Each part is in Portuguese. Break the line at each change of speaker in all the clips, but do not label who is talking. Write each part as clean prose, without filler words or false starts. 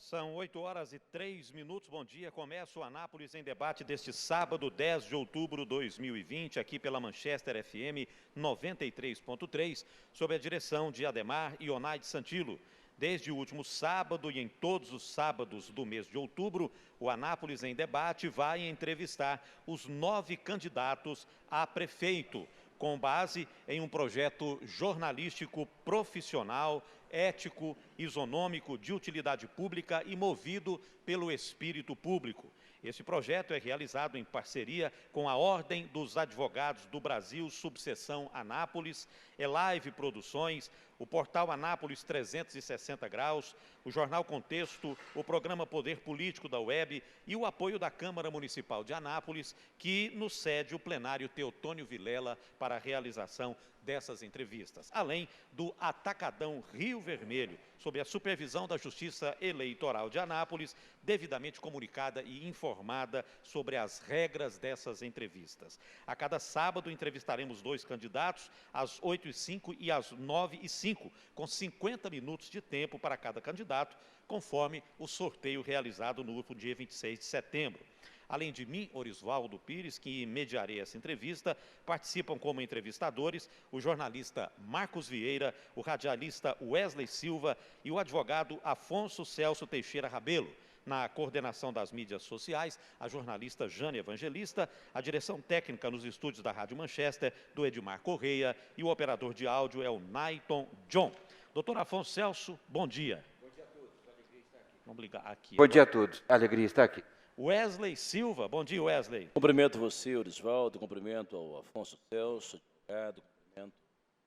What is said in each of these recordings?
São 8h03. Bom dia. Começa o Anápolis em Debate deste sábado, 10 de outubro de 2020, aqui pela Manchester FM 93.3, sob a direção de Ademar Ionaide Santilo. Desde o último sábado e em todos os sábados do mês de outubro, o Anápolis em Debate vai entrevistar os 9 candidatos a prefeito, com base em um projeto jornalístico profissional, ético, isonômico, de utilidade pública e movido pelo espírito público. Esse projeto é realizado em parceria com a Ordem dos Advogados do Brasil, subseção Anápolis, Elive Produções, o portal Anápolis 360 Graus, o Jornal Contexto, o programa Poder Político da Web e o apoio da Câmara Municipal de Anápolis, que nos cede o plenário Teotônio Vilela para a realização dessas entrevistas, além do Atacadão Rio Vermelho, sob a supervisão da Justiça Eleitoral de Anápolis, devidamente comunicada e informada sobre as regras dessas entrevistas. A cada sábado entrevistaremos 2 candidatos, às 8h05 e às 9h05, com 50 minutos de tempo para cada candidato, conforme o sorteio realizado no último dia 26 de setembro. Além de mim, Orisvaldo Pires, que mediarei essa entrevista, participam como entrevistadores o jornalista Marcos Vieira, o radialista Wesley Silva e o advogado Afonso Celso Teixeira Rabelo. Na coordenação das mídias sociais, a jornalista Jane Evangelista, a direção técnica nos estúdios da Rádio Manchester, do Edmar Correia, e o operador de áudio é o Naiton John. Doutor Afonso Celso, bom dia.
Bom dia a todos, alegria estar aqui.
Vamos ligar aqui.
Bom dia a todos, alegria estar aqui.
Wesley Silva, bom dia, Wesley.
Cumprimento você, Orisvaldo, cumprimento ao Afonso Celso, advogado, cumprimento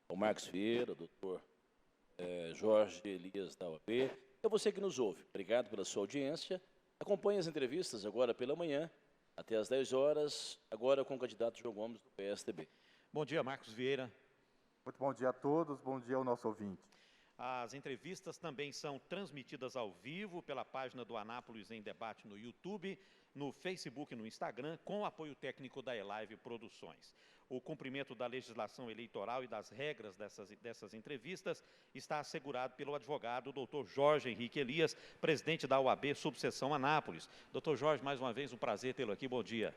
ao Marcos Vieira, ao doutor Jorge Elias da UAB, e a você que nos ouve. Obrigado pela sua audiência. Acompanhe as entrevistas agora pela manhã, até às 10 horas, agora com o candidato João Gomes do PSDB.
Bom dia, Marcos Vieira.
Muito bom dia a todos, bom dia ao nosso ouvinte.
As entrevistas também são transmitidas ao vivo pela página do Anápolis em Debate no YouTube, no Facebook e no Instagram, com o apoio técnico da Elive Produções. O cumprimento da legislação eleitoral e das regras dessas entrevistas está assegurado pelo advogado Dr. Jorge Henrique Elias, presidente da UAB Subseção Anápolis. Dr. Jorge, mais uma vez, um prazer tê-lo aqui. Bom dia.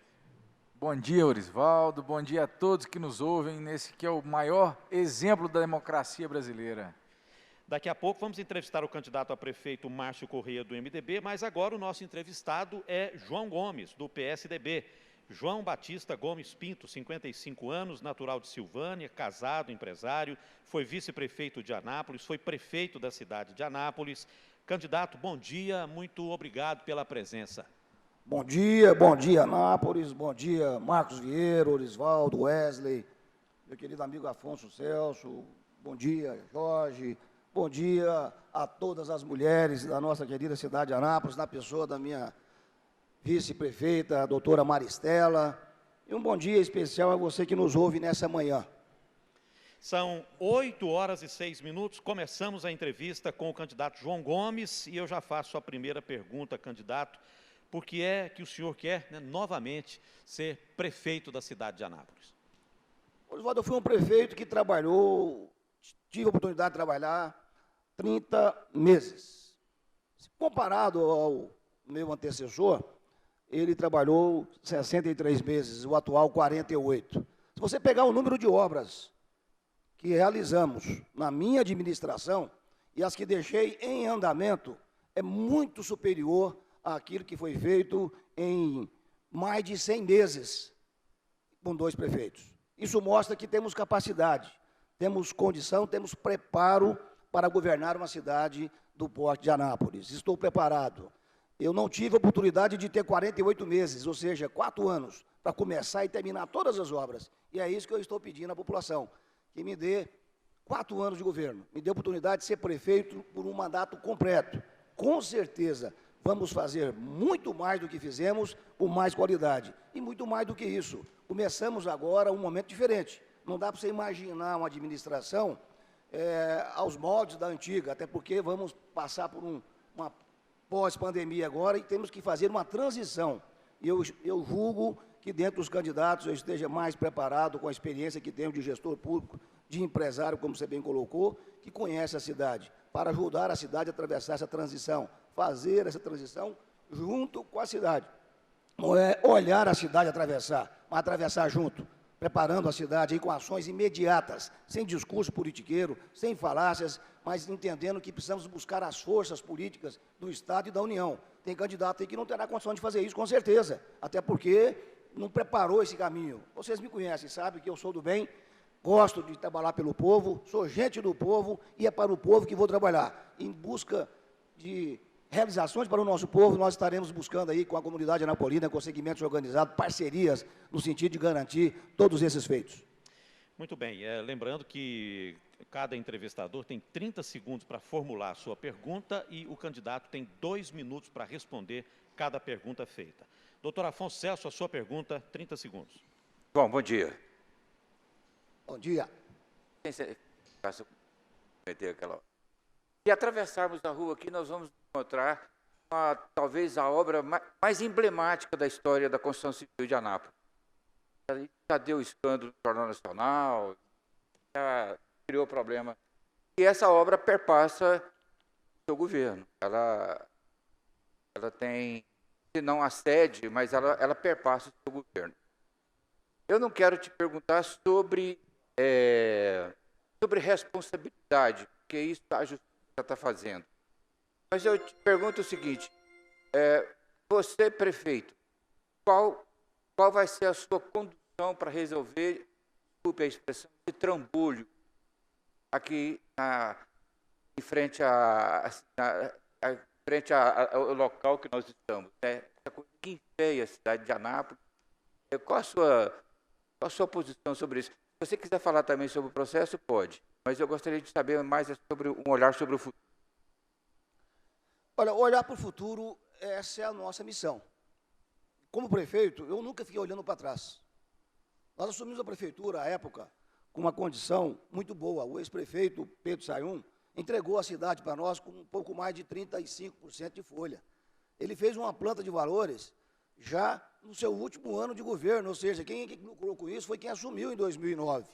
Bom dia, Orisvaldo. Bom dia a todos que nos ouvem nesse que é o maior exemplo da democracia brasileira.
Daqui a pouco vamos entrevistar o candidato a prefeito Márcio Correia, do MDB, mas agora o nosso entrevistado é João Gomes, do PSDB. João Batista Gomes Pinto, 55 anos, natural de Silvânia, casado, empresário, foi vice-prefeito de Anápolis, foi prefeito da cidade de Anápolis. Candidato, bom dia, muito obrigado pela presença.
Bom dia Anápolis, bom dia Marcos Vieira, Orisvaldo, Wesley, meu querido amigo Afonso Celso, bom dia Jorge. Bom dia a todas as mulheres da nossa querida cidade de Anápolis, na pessoa da minha vice-prefeita, a doutora Maristela. E um bom dia especial a você que nos ouve nessa manhã.
São 8h06. Começamos a entrevista com o candidato João Gomes e eu já faço a primeira pergunta, candidato. Por que é que o senhor quer, novamente, ser prefeito da cidade de Anápolis?
Oswaldo, eu fui um prefeito que trabalhou, tive a oportunidade de trabalhar 30 meses. Comparado ao meu antecessor, ele trabalhou 63 meses, o atual 48. Se você pegar o número de obras que realizamos na minha administração e as que deixei em andamento, é muito superior àquilo que foi feito em mais de 100 meses com 2 prefeitos. Isso mostra que temos capacidade, temos condição, temos preparo para governar uma cidade do porte de Anápolis. Estou preparado. Eu não tive a oportunidade de ter 48 meses, ou seja, 4 anos, para começar e terminar todas as obras. E é isso que eu estou pedindo à população, que me dê 4 anos de governo, me dê a oportunidade de ser prefeito por um mandato completo. Com certeza, vamos fazer muito mais do que fizemos, com mais qualidade. E muito mais do que isso. Começamos agora um momento diferente. Não dá para você imaginar uma administração aos moldes da antiga, até porque vamos passar por uma pós-pandemia agora e temos que fazer uma transição. E eu julgo que dentro dos candidatos eu esteja mais preparado com a experiência que tenho de gestor público, de empresário, como você bem colocou, que conhece a cidade, para ajudar a cidade a atravessar essa transição, fazer essa transição junto com a cidade. Não é olhar a cidade atravessar, mas atravessar junto, preparando a cidade aí com ações imediatas, sem discurso politiqueiro, sem falácias, mas entendendo que precisamos buscar as forças políticas do Estado e da União. Tem candidato aí que não terá condição de fazer isso, com certeza, até porque não preparou esse caminho. Vocês me conhecem, sabem que eu sou do bem, gosto de trabalhar pelo povo, sou gente do povo e é para o povo que vou trabalhar. Em busca de realizações para o nosso povo, nós estaremos buscando aí com a comunidade anapolina, com segmentos organizados, parcerias no sentido de garantir todos esses feitos.
Muito bem, lembrando que cada entrevistador tem 30 segundos para formular a sua pergunta e o candidato tem 2 minutos para responder cada pergunta feita. Doutor Afonso Celso, a sua pergunta, 30 segundos.
Bom dia.
Bom dia.
Se atravessarmos a rua aqui, nós vamos encontrar talvez a obra mais emblemática da história da construção civil de Anápolis. Já deu escândalo no Jornal Nacional, já criou problema. E essa obra perpassa o seu governo. Ela tem, se não a sede, mas ela perpassa o seu governo. Eu não quero te perguntar sobre responsabilidade, porque isso a justiça está fazendo. Mas eu te pergunto o seguinte, você, prefeito, qual vai ser a sua condução para resolver, desculpe a expressão, esse trambolho aqui em frente ao local que nós estamos, né? Essa coisa que enfeia a cidade de Anápolis. Qual a sua posição sobre isso? Se você quiser falar também sobre o processo, pode, mas eu gostaria de saber mais sobre um olhar sobre o futuro.
Olha, olhar para o futuro, essa é a nossa missão. Como prefeito, eu nunca fiquei olhando para trás. Nós assumimos a prefeitura, à época, com uma condição muito boa. O ex-prefeito, Pedro Sayum, entregou a cidade para nós com um pouco mais de 35% de folha. Ele fez uma planta de valores já no seu último ano de governo, ou seja, quem lucrou com isso foi quem assumiu em 2009.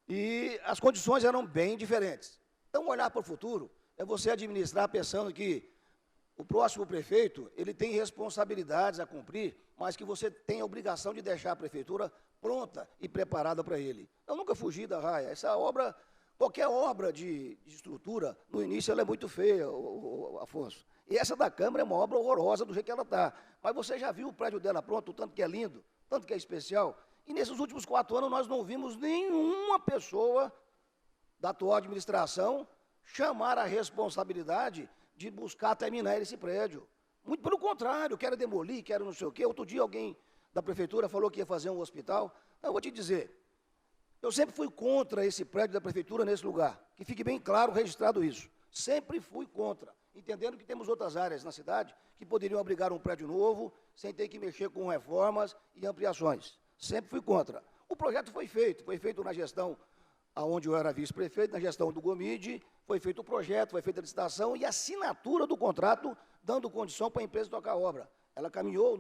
E as condições eram bem diferentes. Então, olhar para o futuro é você administrar pensando que o próximo prefeito, ele tem responsabilidades a cumprir, mas que você tem a obrigação de deixar a prefeitura pronta e preparada para ele. Eu nunca fugi da raia. Essa obra, qualquer obra de estrutura, no início ela é muito feia, Afonso. E essa da Câmara é uma obra horrorosa do jeito que ela está. Mas você já viu o prédio dela pronto, o tanto que é lindo, tanto que é especial. E nesses últimos 4 anos nós não vimos nenhuma pessoa da atual administração chamar a responsabilidade de buscar terminar esse prédio. Muito pelo contrário, quero demolir, quero não sei o quê. Outro dia alguém da prefeitura falou que ia fazer um hospital. Eu vou te dizer, eu sempre fui contra esse prédio da prefeitura nesse lugar. Que fique bem claro, registrado isso. Sempre fui contra, entendendo que temos outras áreas na cidade que poderiam abrigar um prédio novo, sem ter que mexer com reformas e ampliações. Sempre fui contra. O projeto foi feito na gestão onde eu era vice-prefeito, na gestão do Gomide, foi feito o projeto, foi feita a licitação e a assinatura do contrato, dando condição para a empresa tocar a obra. Ela caminhou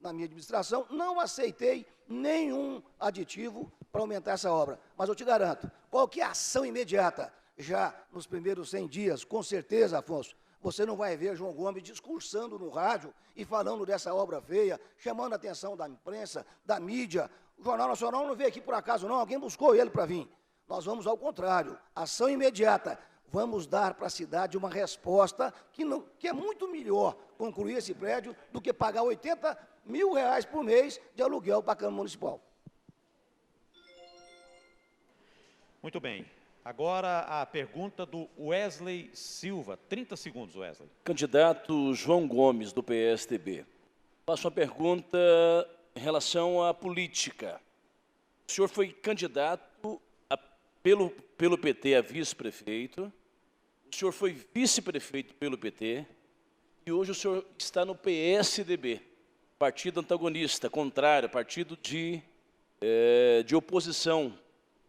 na minha administração, não aceitei nenhum aditivo para aumentar essa obra. Mas eu te garanto, qualquer ação imediata, já nos primeiros 100 dias, com certeza, Afonso, você não vai ver João Gomes discursando no rádio e falando dessa obra feia, chamando a atenção da imprensa, da mídia. O Jornal Nacional não veio aqui por acaso, não, alguém buscou ele para vir. Nós vamos ao contrário, ação imediata. Vamos dar para a cidade uma resposta que é muito melhor concluir esse prédio do que pagar R$80 mil por mês de aluguel para a Câmara Municipal.
Muito bem. Agora a pergunta do Wesley Silva. 30 segundos, Wesley.
Candidato João Gomes, do PSDB. Faço uma pergunta em relação à política. O senhor foi candidato pelo PT a vice-prefeito, o senhor foi vice-prefeito pelo PT e hoje o senhor está no PSDB, partido antagonista, contrário, partido de oposição,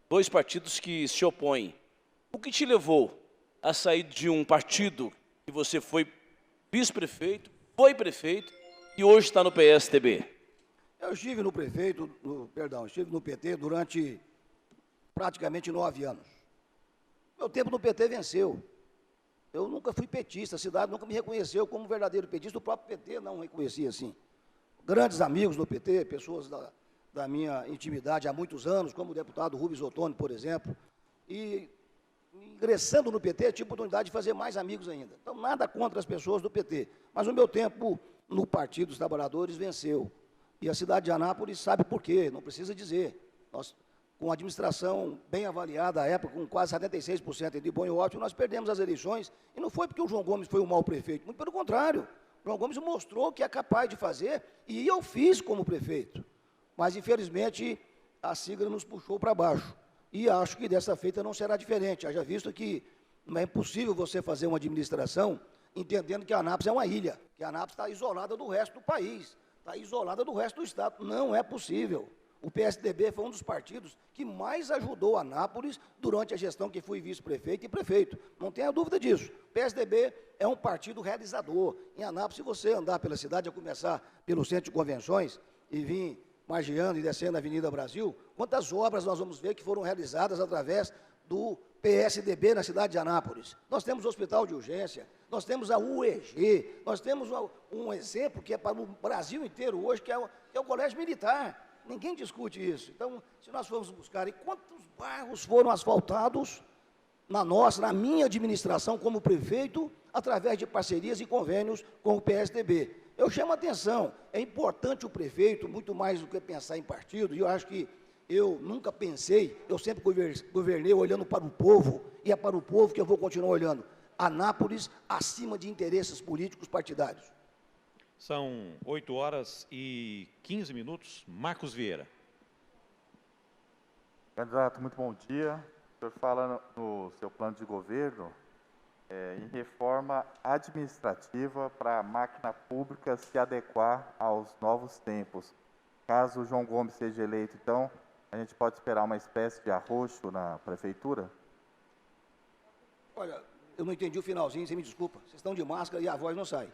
2 partidos que se opõem. O que te levou a sair de um partido que você foi vice-prefeito, foi prefeito e hoje está no PSDB?
Eu estive no estive no PT durante praticamente 9 anos. Meu tempo no PT venceu. Eu nunca fui petista, a cidade nunca me reconheceu como verdadeiro petista, o próprio PT não reconhecia assim. Grandes amigos do PT, pessoas da minha intimidade há muitos anos, como o deputado Rubens Ottoni, por exemplo, e ingressando no PT, tive a oportunidade de fazer mais amigos ainda. Então, nada contra as pessoas do PT, mas o meu tempo no Partido dos Trabalhadores venceu. E a cidade de Anápolis sabe por quê, não precisa dizer. Nós, com a administração bem avaliada à época, com quase 76% de bom e ótimo, nós perdemos as eleições, e não foi porque o João Gomes foi um mau prefeito, muito pelo contrário. O João Gomes mostrou que é capaz de fazer, e eu fiz como prefeito. Mas, infelizmente, a sigla nos puxou para baixo. E acho que dessa feita não será diferente, haja visto que não é impossível você fazer uma administração entendendo que Anápolis é uma ilha, que Anápolis está isolada do resto do país, está isolada do resto do Estado. Não é possível. O PSDB foi um dos partidos que mais ajudou Anápolis durante a gestão que fui vice-prefeito e prefeito. Não tenha dúvida disso. O PSDB é um partido realizador. Em Anápolis, se você andar pela cidade, a começar pelo centro de convenções e vir margeando e descendo a Avenida Brasil, quantas obras nós vamos ver que foram realizadas através do PSDB na cidade de Anápolis. Nós temos o hospital de urgência, nós temos a UEG, nós temos um exemplo que é para o Brasil inteiro hoje, que é o Colégio Militar. Ninguém discute isso. Então, se nós formos buscar, e quantos bairros foram asfaltados na minha administração como prefeito, através de parcerias e convênios com o PSDB. Eu chamo a atenção, é importante o prefeito, muito mais do que pensar em partido, e eu acho que eu nunca pensei, eu sempre governei olhando para o povo, e é para o povo que eu vou continuar olhando. Anápolis acima de interesses políticos partidários.
São 8h15. Marcos Vieira.
Candidato, muito bom dia. O senhor fala no seu plano de governo em reforma administrativa para a máquina pública se adequar aos novos tempos. Caso o João Gomes seja eleito, então, a gente pode esperar uma espécie de arroxo na prefeitura?
Olha, eu não entendi o finalzinho, você me desculpa. Vocês estão de máscara e a voz não sai.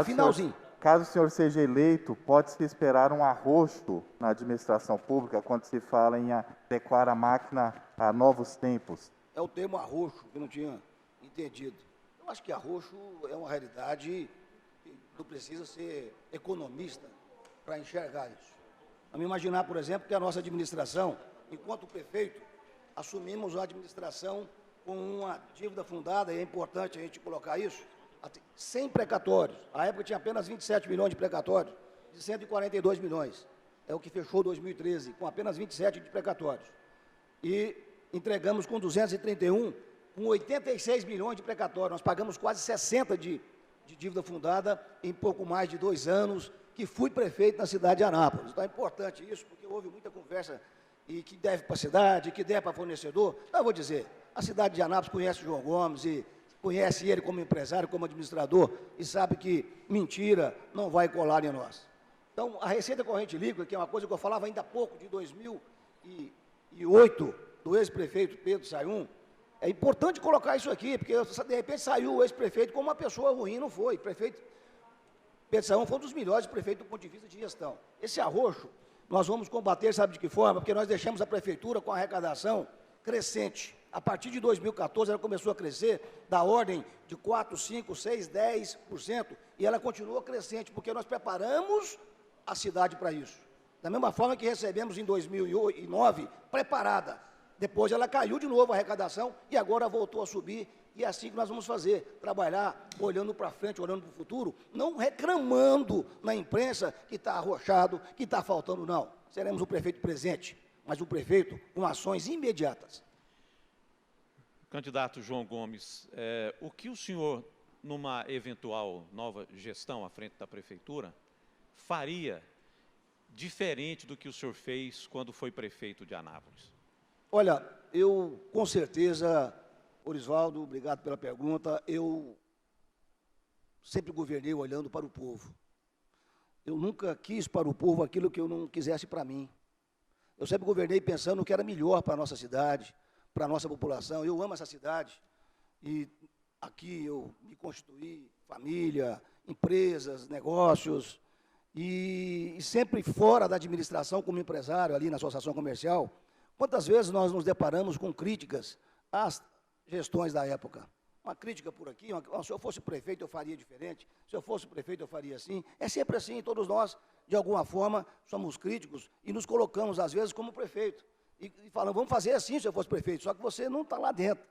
Finalzinho. Caso o senhor seja eleito, pode-se esperar um arroxo na administração pública quando se fala em adequar a máquina a novos tempos?
É o termo arroxo, que eu não tinha entendido. Eu acho que arroxo é uma realidade, não precisa ser economista para enxergar isso. Vamos imaginar, por exemplo, que a nossa administração, enquanto prefeito, assumimos a administração com uma dívida fundada, e é importante a gente colocar isso, 100 precatórios. A época tinha apenas 27 milhões de precatórios, de 142 milhões. É o que fechou 2013, com apenas 27 de precatórios. E entregamos com 231, com 86 milhões de precatórios. Nós pagamos quase 60 de dívida fundada em pouco mais de 2 anos, que fui prefeito na cidade de Anápolis. Então é importante isso, porque houve muita conversa e que deve para a cidade, que deve para fornecedor. Então, eu vou dizer, a cidade de Anápolis conhece o João Gomes e conhece ele como empresário, como administrador, e sabe que mentira não vai colar em nós. Então, a receita corrente líquida, que é uma coisa que eu falava ainda há pouco, de 2008, do ex-prefeito Pedro Sayum, é importante colocar isso aqui, porque de repente saiu o ex-prefeito como uma pessoa ruim, não foi. Prefeito Pedro Sayum foi um dos melhores prefeitos do ponto de vista de gestão. Esse arroxo, nós vamos combater, sabe de que forma? Porque nós deixamos a prefeitura com a arrecadação crescente. A partir de 2014, ela começou a crescer da ordem de 4%, 5%, 6%, 10%, e ela continua crescente, porque nós preparamos a cidade para isso. Da mesma forma que recebemos em 2009, preparada. Depois ela caiu de novo a arrecadação, e agora voltou a subir, e é assim que nós vamos fazer, trabalhar olhando para frente, olhando para o futuro, não reclamando na imprensa que está arrochado, que está faltando, não. Seremos o prefeito presente, mas o prefeito com ações imediatas.
Candidato João Gomes, o que o senhor, numa eventual nova gestão à frente da prefeitura, faria diferente do que o senhor fez quando foi prefeito de Anápolis?
Olha, eu, com certeza, Orisvaldo, obrigado pela pergunta, eu sempre governei olhando para o povo. Eu nunca quis para o povo aquilo que eu não quisesse para mim. Eu sempre governei pensando no que era melhor para a nossa cidade, para a nossa população. Eu amo essa cidade e aqui eu me constituí, família, empresas, negócios, e sempre fora da administração como empresário ali na associação comercial. Quantas vezes nós nos deparamos com críticas às gestões da época? uma crítica por aqui, se eu fosse prefeito eu faria diferente, se eu fosse prefeito eu faria assim. É sempre assim, todos nós, de alguma forma, somos críticos e nos colocamos, às vezes, como prefeito. E falamos, vamos fazer assim se eu fosse prefeito, só que você não está lá dentro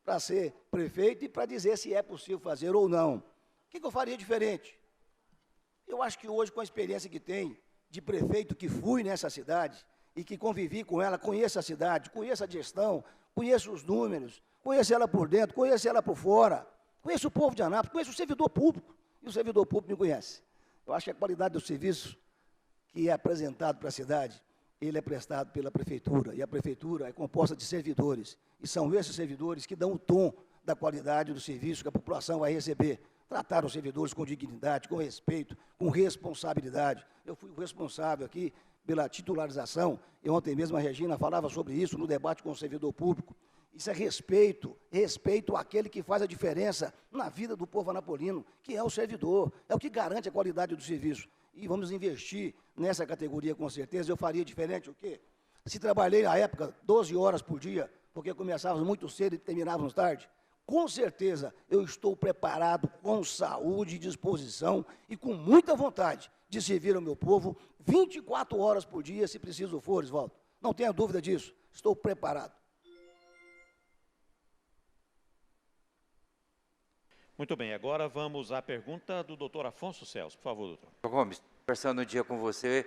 para ser prefeito e para dizer se é possível fazer ou não. O que eu faria diferente? Eu acho que hoje, com a experiência que tem de prefeito que fui nessa cidade e que convivi com ela, conheço a cidade, conheço a gestão, conheço os números, conheço ela por dentro, conheço ela por fora, conheço o povo de Anápolis, conheço o servidor público, e o servidor público me conhece. Eu acho que a qualidade do serviço que é apresentado para a cidade, ele é prestado pela prefeitura, e a prefeitura é composta de servidores, e são esses servidores que dão o tom da qualidade do serviço que a população vai receber. Tratar os servidores com dignidade, com respeito, com responsabilidade. Eu fui o responsável aqui pela titularização, e ontem mesmo a Regina falava sobre isso no debate com o servidor público. Isso é respeito, respeito àquele que faz a diferença na vida do povo anapolino, que é o servidor, é o que garante a qualidade do serviço. E vamos investir nessa categoria com certeza. Eu faria diferente o quê? Se trabalhei na época 12 horas por dia, porque começávamos muito cedo e terminávamos tarde, com certeza eu estou preparado com saúde e disposição e com muita vontade de servir ao meu povo 24 horas por dia, se preciso for, Oswaldo. Não tenha dúvida disso, estou preparado.
Muito bem, agora vamos à pergunta do doutor Afonso Celso. Por favor, doutor.
Doutor Gomes, conversando um dia com você,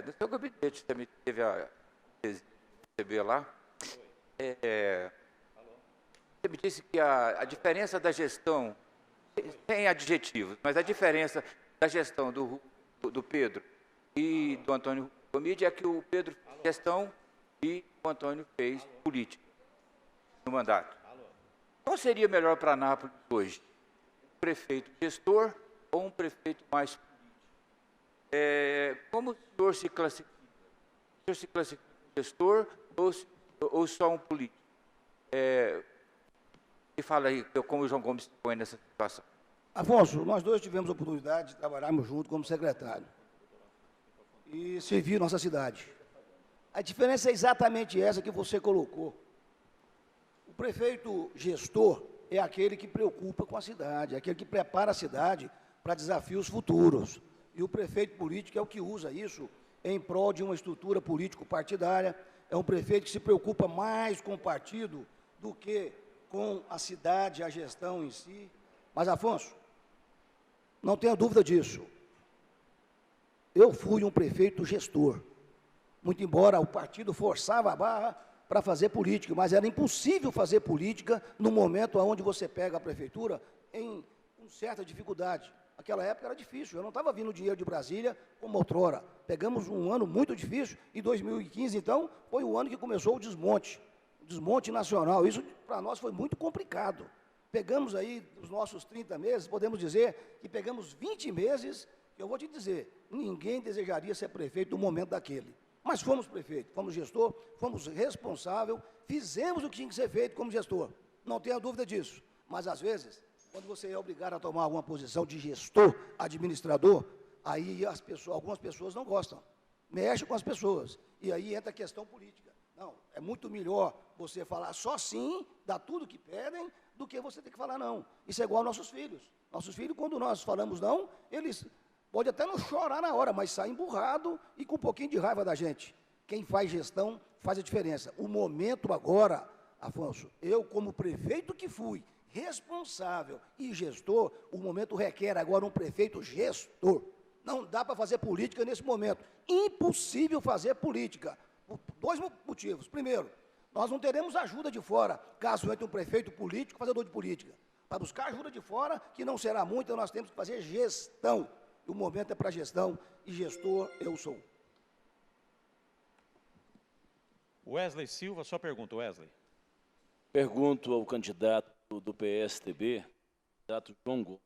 no seu gabinete, também teve a receber lá. Você me disse que a diferença da gestão, tem adjetivos, mas a diferença da gestão do Pedro e do Antônio Comide é que o Pedro fez gestão e o Antônio fez política no mandato. Qual seria melhor para Anápolis hoje? Um prefeito gestor ou um prefeito mais político? Como o senhor se classifica? O senhor se classifica gestor ou só um político? E fala aí como o João Gomes se põe nessa situação.
Afonso, nós dois tivemos a oportunidade de trabalharmos juntos como secretário e servir nossa cidade. A diferença é exatamente essa que você colocou. O prefeito gestor é aquele que preocupa com a cidade, é aquele que prepara a cidade para desafios futuros. E o prefeito político é o que usa isso em prol de uma estrutura político-partidária. É um prefeito que se preocupa mais com o partido do que com a cidade, a gestão em si. Mas, Afonso, não tenha dúvida disso. Eu fui um prefeito gestor, muito embora o partido forçava a barra para fazer política, mas era impossível fazer política no momento onde você pega a prefeitura com certa dificuldade. Naquela época era difícil, eu não estava vindo dinheiro de Brasília como outrora. Pegamos um ano muito difícil, e 2015, então, foi o ano que começou o desmonte nacional. Isso, para nós, foi muito complicado. Pegamos aí, os nossos 30 meses, podemos dizer que pegamos 20 meses, que eu vou te dizer, ninguém desejaria ser prefeito no momento daquele. Mas fomos prefeito, fomos gestor, fomos responsável, fizemos o que tinha que ser feito como gestor. Não tenha dúvida disso. Mas, às vezes, quando você é obrigado a tomar alguma posição de gestor, administrador, aí algumas pessoas não gostam. Mexe com as pessoas. E aí entra a questão política. Não, é muito melhor você falar só sim, dar tudo que pedem, do que você ter que falar não. Isso é igual aos nossos filhos. Nossos filhos, quando nós falamos não, eles podem até não chorar na hora, mas saem emburrado e com um pouquinho de raiva da gente. Quem faz gestão faz a diferença. O momento agora, Afonso, eu como prefeito que fui, responsável e gestor, o momento requer agora um prefeito gestor. Não dá para fazer política nesse momento. Impossível fazer política. Por dois motivos. Primeiro, nós não teremos ajuda de fora, caso entre um prefeito político e fazedor de política. Para buscar ajuda de fora, que não será muito, nós temos que fazer gestão. E o momento é para gestão, e gestor eu sou.
Wesley Silva, sua pergunta, Wesley.
Pergunto ao candidato do PSTB, candidato João Gomes.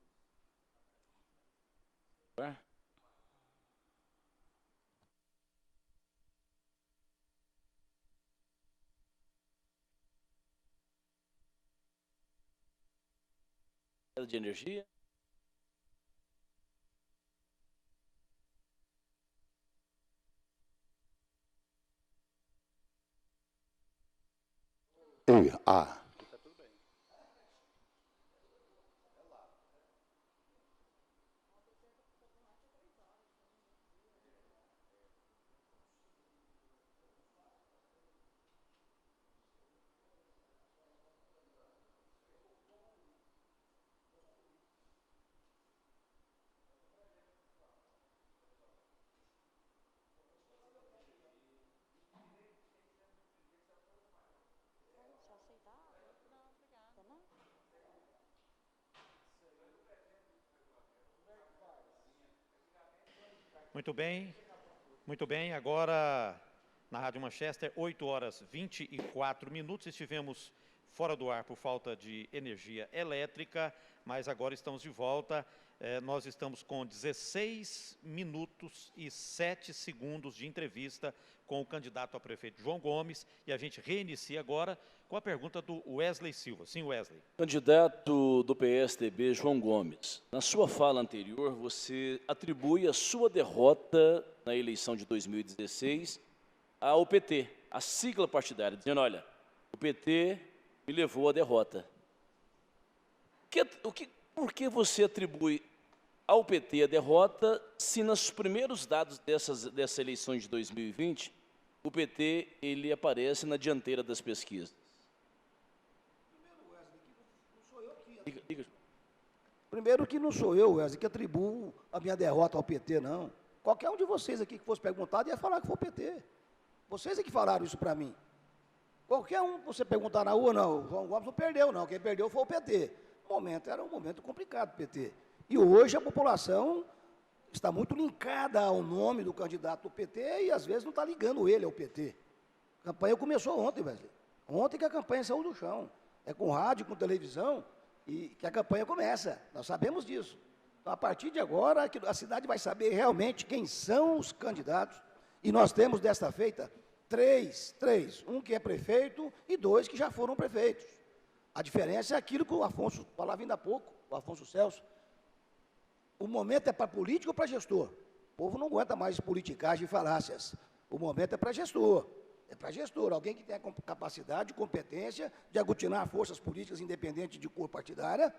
De energia.
Muito bem. Agora, na Rádio Manchester, 8h24. Estivemos fora do ar por falta de energia elétrica, mas agora estamos de volta. Nós estamos com 16 minutos e 7 segundos de entrevista com o candidato a prefeito João Gomes, e a gente reinicia agora com a pergunta do Wesley Silva. Sim, Wesley.
Candidato do PSDB, João Gomes, na sua fala anterior, você atribui a sua derrota na eleição de 2016 ao PT, a sigla partidária, dizendo, olha, o PT me levou à derrota. Por que você atribui ao PT a derrota, se nos primeiros dados dessas eleições de 2020, o PT ele aparece na dianteira das pesquisas?
Primeiro que não sou eu, Wesley, que atribuo a minha derrota ao PT, não. Qualquer um de vocês aqui que fosse perguntado ia falar que foi o PT. Vocês é que falaram isso para mim. Qualquer um que você perguntar na rua, não, o João Gomes não perdeu, não. Quem perdeu foi o PT. O momento era um momento complicado, PT. E hoje a população está muito linkada ao nome do candidato do PT e às vezes não está ligando ele ao PT. A campanha começou ontem, Wesley. Ontem que a campanha saiu do chão. É com rádio, com televisão, e que a campanha começa. Nós sabemos disso. Então, a partir de agora, a cidade vai saber realmente quem são os candidatos. E nós temos desta feita três. Um que é prefeito e 2 que já foram prefeitos. A diferença é aquilo que o Afonso falava ainda há pouco, o Afonso Celso. O momento é para político ou para gestor? O povo não aguenta mais politicagem e falácias. O momento é para gestor. É para gestor, alguém que tenha capacidade, competência de aglutinar forças políticas independentes de cor partidária,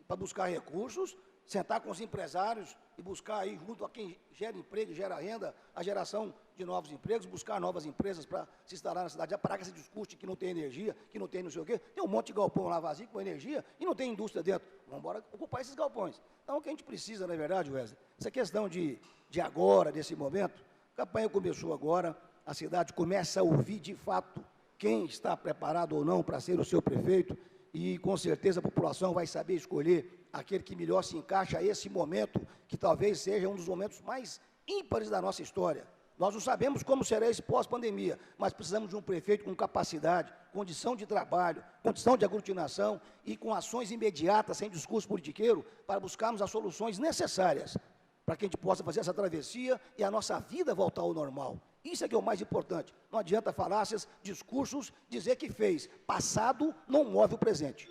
para buscar recursos, sentar com os empresários e buscar aí, junto a quem gera emprego e gera renda, a geração de novos empregos, buscar novas empresas para se instalar na cidade, já parar com esse discurso de que não tem energia, que não tem não sei o quê. Tem um monte de galpão lá vazio com energia e não tem indústria dentro. Vamos embora ocupar esses galpões. Então, o que a gente precisa, na verdade, Wesley, essa questão de agora, desse momento, a campanha começou agora, a cidade começa a ouvir, de fato, quem está preparado ou não para ser o seu prefeito, e, com certeza, a população vai saber escolher aquele que melhor se encaixa a esse momento, que talvez seja um dos momentos mais ímpares da nossa história. Nós não sabemos como será esse pós-pandemia, mas precisamos de um prefeito com capacidade, condição de trabalho, condição de aglutinação e com ações imediatas, sem discurso politiqueiro, para buscarmos as soluções necessárias para que a gente possa fazer essa travessia e a nossa vida voltar ao normal. Isso é que é o mais importante. Não adianta falácias, discursos, dizer que fez. Passado não move o presente.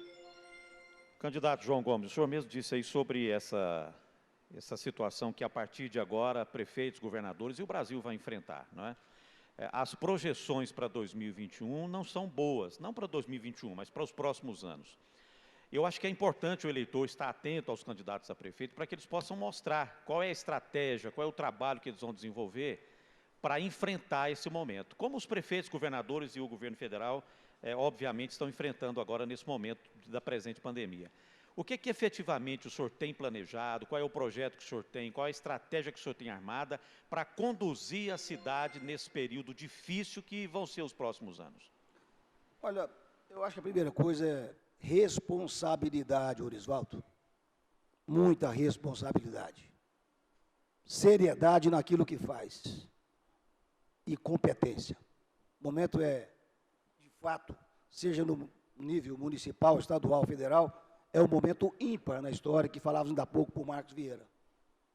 Candidato João Gomes, o senhor mesmo disse aí sobre essa situação que, a partir de agora, prefeitos, governadores e o Brasil vai enfrentar, não é? As projeções para 2021 não são boas, não para 2021, mas para os próximos anos. Eu acho que é importante o eleitor estar atento aos candidatos a prefeito para que eles possam mostrar qual é a estratégia, qual é o trabalho que eles vão desenvolver para enfrentar esse momento. Como os prefeitos, governadores e o governo federal, obviamente, estão enfrentando agora nesse momento da presente pandemia. O que efetivamente o senhor tem planejado, qual é o projeto que o senhor tem, qual é a estratégia que o senhor tem armada para conduzir a cidade nesse período difícil que vão ser os próximos anos?
Olha, eu acho que a primeira coisa é responsabilidade, Orisvaldo. Muita responsabilidade. Seriedade naquilo que faz. E competência. O momento é, de fato, seja no nível municipal, estadual, federal, é um momento ímpar na história, que falávamos ainda há pouco por Marcos Vieira.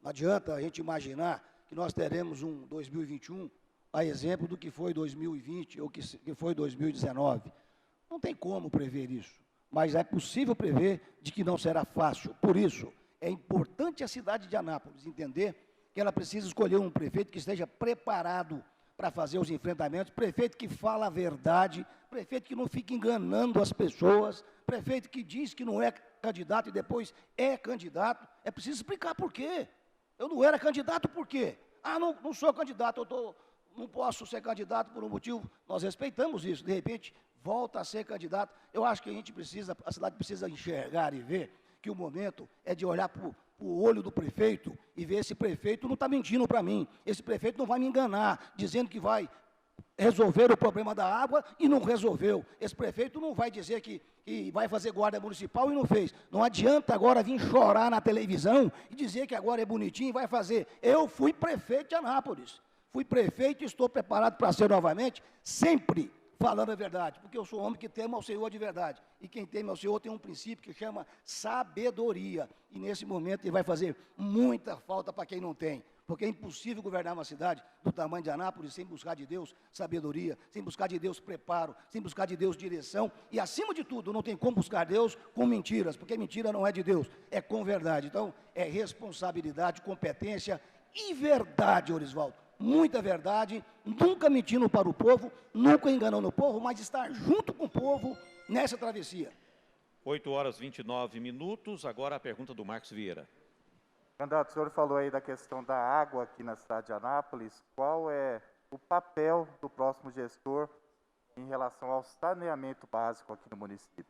Não adianta a gente imaginar que nós teremos um 2021 a exemplo do que foi 2020 ou que foi 2019. Não tem como prever isso, mas é possível prever de que não será fácil. Por isso, é importante a cidade de Anápolis entender que ela precisa escolher um prefeito que esteja preparado para fazer os enfrentamentos, prefeito que fala a verdade, prefeito que não fica enganando as pessoas, prefeito que diz que não é candidato e depois é candidato. É preciso explicar por quê. Eu não era candidato por quê? Ah, não sou candidato, não posso ser candidato por um motivo. Nós respeitamos isso, de repente volta a ser candidato. Eu acho que a cidade precisa enxergar e ver que o momento é de olhar para o olho do prefeito e ver esse prefeito não está mentindo para mim, esse prefeito não vai me enganar, dizendo que vai resolver o problema da água e não resolveu. Esse prefeito não vai dizer que vai fazer guarda municipal e não fez. Não adianta agora vir chorar na televisão e dizer que agora é bonitinho e vai fazer. Eu fui prefeito de Anápolis. Fui prefeito e estou preparado para ser novamente, sempre falando a verdade, porque eu sou um homem que teme ao Senhor de verdade. E quem teme ao Senhor tem um princípio que chama sabedoria. E nesse momento ele vai fazer muita falta para quem não tem. Porque é impossível governar uma cidade do tamanho de Anápolis sem buscar de Deus sabedoria, sem buscar de Deus preparo, sem buscar de Deus direção. E, acima de tudo, não tem como buscar Deus com mentiras, porque mentira não é de Deus, é com verdade. Então, é responsabilidade, competência e verdade, Orisvaldo. Muita verdade, nunca mentindo para o povo, nunca enganando o povo, mas estar junto com o povo nessa travessia.
8h29, agora a pergunta do Marcos Vieira.
Candidato, o senhor falou aí da questão da água aqui na cidade de Anápolis. Qual é o papel do próximo gestor em relação ao saneamento básico aqui no município?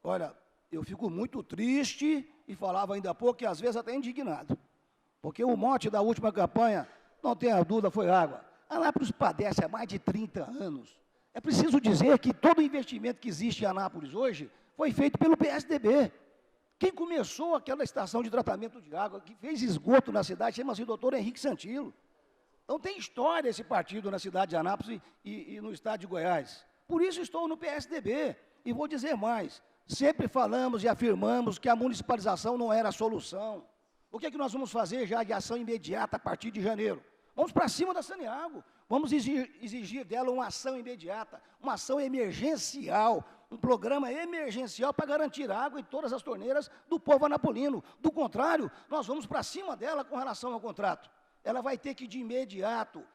Olha, eu fico muito triste e falava ainda há pouco e às vezes até indignado. Porque o mote da última campanha, não tenha dúvida, foi água. Anápolis padece há mais de 30 anos. É preciso dizer que todo o investimento que existe em Anápolis hoje foi feito pelo PSDB. Quem começou aquela estação de tratamento de água, que fez esgoto na cidade, chama-se doutor Henrique Santilo. Então tem história esse partido na cidade de Anápolis e no estado de Goiás. Por isso estou no PSDB. E vou dizer mais, sempre falamos e afirmamos que a municipalização não era a solução. O que é que nós vamos fazer já de ação imediata a partir de janeiro? Vamos para cima da Saneago, vamos exigir dela uma ação imediata, uma ação emergencial, um programa emergencial para garantir água em todas as torneiras do povo anapolino. Do contrário, nós vamos para cima dela com relação ao contrato. Ela vai ter que, de imediato,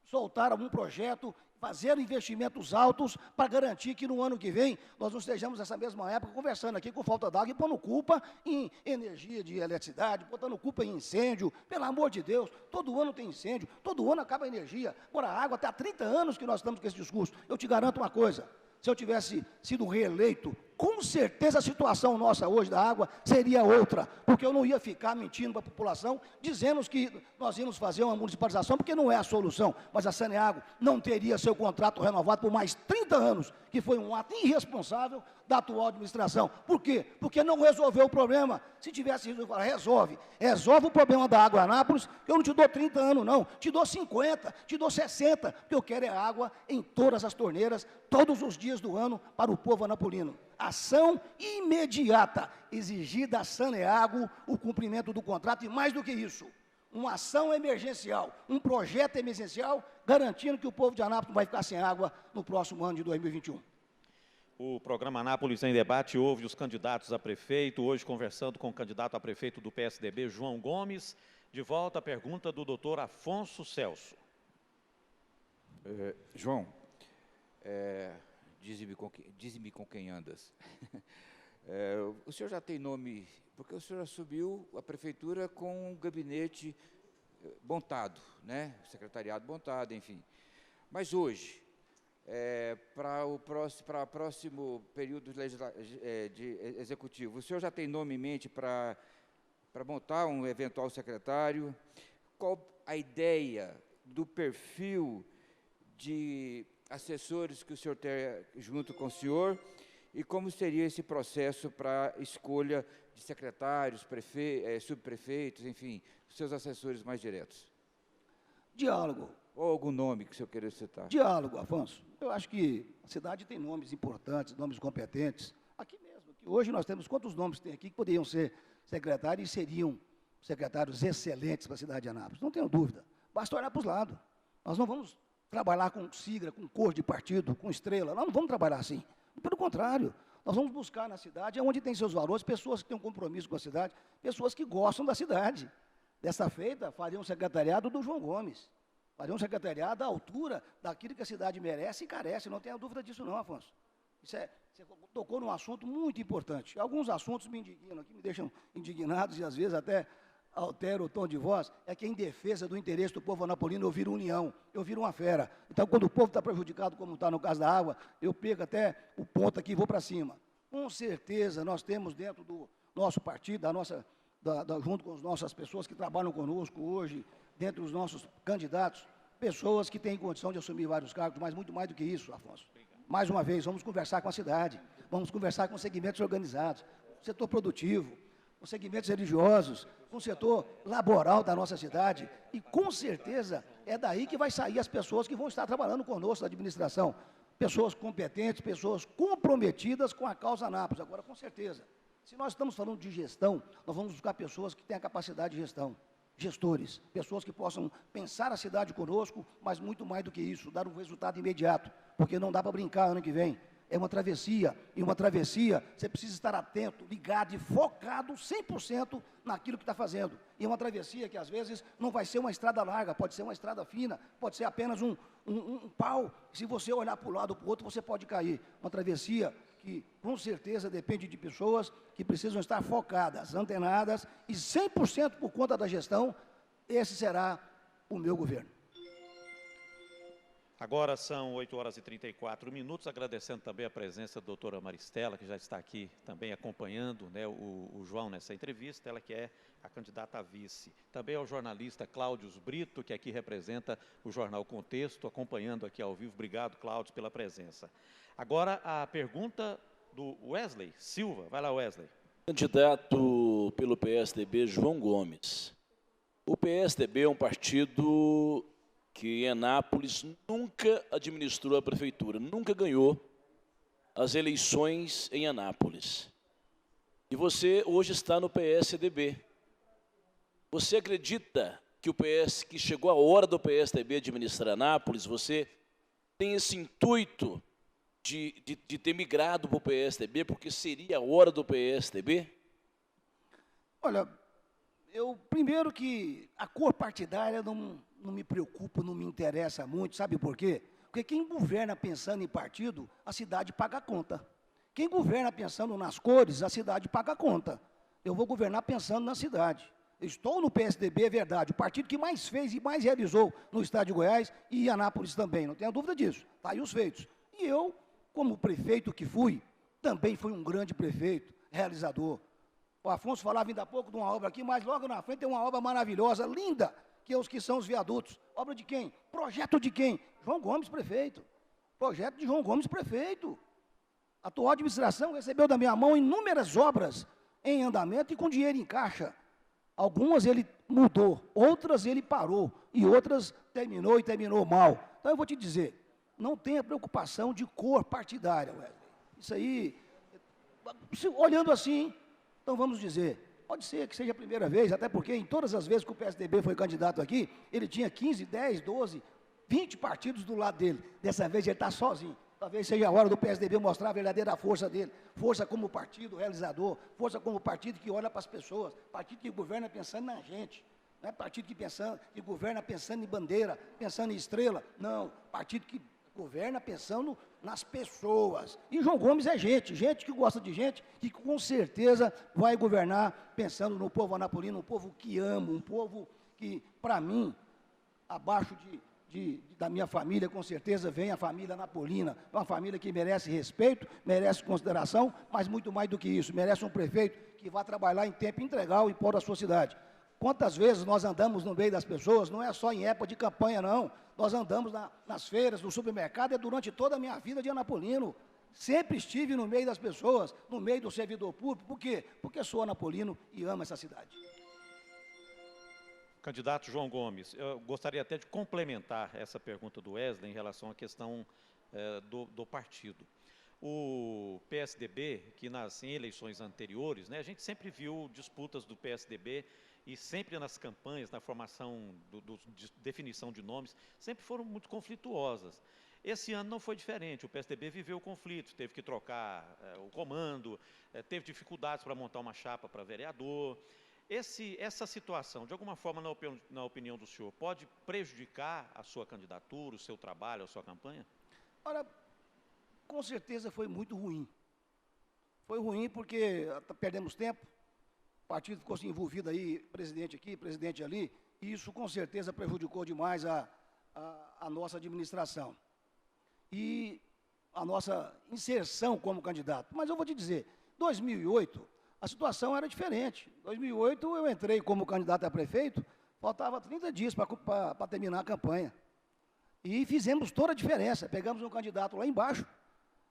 soltar algum projeto, fazer investimentos altos para garantir que no ano que vem nós não estejamos nessa mesma época conversando aqui com falta d'água e pondo culpa em energia de eletricidade, botando culpa em incêndio. Pelo amor de Deus, todo ano tem incêndio, todo ano acaba a energia. Agora, a água, até há 30 anos que nós estamos com esse discurso. Eu te garanto uma coisa, se eu tivesse sido reeleito, com certeza a situação nossa hoje da água seria outra, porque eu não ia ficar mentindo para a população, dizendo que nós íamos fazer uma municipalização, porque não é a solução, mas a Saneago não teria seu contrato renovado por mais 30 anos, que foi um ato irresponsável da atual administração. Por quê? Porque não resolveu o problema. Se tivesse resolvido, resolve o problema da água em Anápolis, que eu não te dou 30 anos não, te dou 50, te dou 60, porque eu quero é água em todas as torneiras, todos os dias do ano, para o povo anapolino. Ação imediata, exigir da Saneago o cumprimento do contrato e, mais do que isso, uma ação emergencial, um projeto emergencial, garantindo que o povo de Anápolis não vai ficar sem água no próximo ano de 2021.
O programa Anápolis em Debate ouve os candidatos a prefeito, hoje conversando com o candidato a prefeito do PSDB, João Gomes. De volta a pergunta do doutor Afonso Celso.
João, dize-me com quem andas. O senhor já tem nome, porque o senhor assumiu a prefeitura com um gabinete montado, né? Secretariado montado, enfim. Mas hoje, para o próximo período de executivo, o senhor já tem nome em mente para montar um eventual secretário? Qual a ideia do perfil de assessores que o senhor tem junto com o senhor e como seria esse processo para escolha de secretários, subprefeitos, enfim, seus assessores mais diretos?
Diálogo.
Ou algum nome que o senhor queira citar?
Diálogo, Afonso. Eu acho que a cidade tem nomes importantes, nomes competentes. Aqui mesmo, que hoje nós temos quantos nomes tem aqui que poderiam ser secretários e seriam secretários excelentes para a cidade de Anápolis? Não tenho dúvida. Basta olhar para os lados. Nós não vamos trabalhar com sigla, com cor de partido, com estrela. Nós não vamos trabalhar assim. Pelo contrário, nós vamos buscar na cidade, onde tem seus valores, pessoas que têm um compromisso com a cidade, pessoas que gostam da cidade. Dessa feita, faria um secretariado do João Gomes. Faria um secretariado à altura daquilo que a cidade merece e carece. Não tenha dúvida disso não, Afonso. Você tocou num assunto muito importante. Alguns assuntos me indignam aqui, me deixam indignados e às vezes até altera o tom de voz, é que em defesa do interesse do povo anapolino eu viro união, eu viro uma fera. Então, quando o povo está prejudicado, como está no caso da água, eu pego até o ponto aqui e vou para cima. Com certeza, nós temos dentro do nosso partido, junto com as nossas pessoas que trabalham conosco hoje, dentre os nossos candidatos, pessoas que têm condição de assumir vários cargos, mas muito mais do que isso, Afonso. Mais uma vez, vamos conversar com a cidade, vamos conversar com segmentos organizados, o setor produtivo, com segmentos religiosos, com o setor laboral da nossa cidade, e com certeza é daí que vai sair as pessoas que vão estar trabalhando conosco na administração. Pessoas competentes, pessoas comprometidas com a causa Anápolis. Agora, com certeza, se nós estamos falando de gestão, nós vamos buscar pessoas que têm a capacidade de gestão, gestores, pessoas que possam pensar a cidade conosco, mas muito mais do que isso, dar um resultado imediato, porque não dá para brincar ano que vem. É uma travessia, e uma travessia, você precisa estar atento, ligado e focado 100% naquilo que está fazendo. E é uma travessia que, às vezes, não vai ser uma estrada larga, pode ser uma estrada fina, pode ser apenas um pau. Se você olhar para um lado ou para o outro, você pode cair. Uma travessia que, com certeza, depende de pessoas que precisam estar focadas, antenadas, e 100% por conta da gestão, esse será o meu governo.
Agora são 8h34, agradecendo também a presença da doutora Maristela, que já está aqui também acompanhando, né, o João nessa entrevista, ela que é a candidata a vice. Também ao jornalista Cláudio Brito, que aqui representa o jornal Contexto, acompanhando aqui ao vivo. Obrigado, Cláudio, pela presença. Agora a pergunta do Wesley Silva. Vai lá, Wesley.
Candidato pelo PSDB, João Gomes. O PSDB é um partido que em Anápolis nunca administrou a prefeitura, nunca ganhou as eleições em Anápolis. E você hoje está no PSDB. Você acredita que chegou a hora do PSDB administrar Anápolis? Você tem esse intuito de ter migrado para o PSDB, porque seria a hora do PSDB?
Olha, primeiro que a cor partidária não me preocupa, não me interessa muito, sabe por quê? Porque quem governa pensando em partido, a cidade paga a conta. Quem governa pensando nas cores, a cidade paga a conta. Eu vou governar pensando na cidade. Eu estou no PSDB, é verdade, o partido que mais fez e mais realizou no estado de Goiás e em Anápolis também, não tenho dúvida disso. Está aí os feitos. E eu, como prefeito que fui, também fui um grande prefeito, realizador. O Afonso falava ainda há pouco de uma obra aqui, mas logo na frente tem uma obra maravilhosa, linda, que são os viadutos. Obra de quem? Projeto de quem? João Gomes, prefeito. Projeto de João Gomes, prefeito. A atual administração recebeu da minha mão inúmeras obras em andamento e com dinheiro em caixa. Algumas ele mudou, outras ele parou, e outras terminou e terminou mal. Então eu vou te dizer, não tenha preocupação de cor partidária, Wesley. Isso aí, olhando assim, então vamos dizer, pode ser que seja a primeira vez, até porque em todas as vezes que o PSDB foi candidato aqui, ele tinha 15, 10, 12, 20 partidos do lado dele. Dessa vez ele está sozinho. Talvez seja a hora do PSDB mostrar a verdadeira força dele. Força como partido realizador, força como partido que olha para as pessoas, partido que governa pensando na gente. Não é partido que governa pensando em bandeira, pensando em estrela. Não, partido que governa pensando nas pessoas. E João Gomes é gente que gosta de gente, que com certeza vai governar pensando no povo anapolino, um povo que amo, um povo que, para mim, abaixo da minha família, com certeza, vem a família anapolina, uma família que merece respeito, merece consideração, mas muito mais do que isso, merece um prefeito que vá trabalhar em tempo integral em prol da sua cidade. Quantas vezes nós andamos no meio das pessoas, não é só em época de campanha, não. Nós andamos nas feiras, no supermercado, é durante toda a minha vida de anapolino. Sempre estive no meio das pessoas, no meio do servidor público. Por quê? Porque sou anapolino e amo essa cidade.
Candidato João Gomes, eu gostaria até de complementar essa pergunta do Wesley em relação à questão do partido. O PSDB, que em eleições anteriores, né, a gente sempre viu disputas do PSDB e sempre nas campanhas, na formação, de definição de nomes, sempre foram muito conflituosas. Esse ano não foi diferente, o PSDB viveu conflitos, teve que trocar o comando, teve dificuldades para montar uma chapa para vereador. Essa situação, de alguma forma, na opinião do senhor, pode prejudicar a sua candidatura, o seu trabalho, a sua campanha?
Ora, com certeza foi muito ruim. Foi ruim porque perdemos tempo, o partido ficou se envolvido aí, presidente aqui, presidente ali, e isso com certeza prejudicou demais a nossa administração. E a nossa inserção como candidato. Mas eu vou te dizer, 2008... a situação era diferente. Em 2008, eu entrei como candidato a prefeito, faltava 30 dias para terminar a campanha. E fizemos toda a diferença. Pegamos um candidato lá embaixo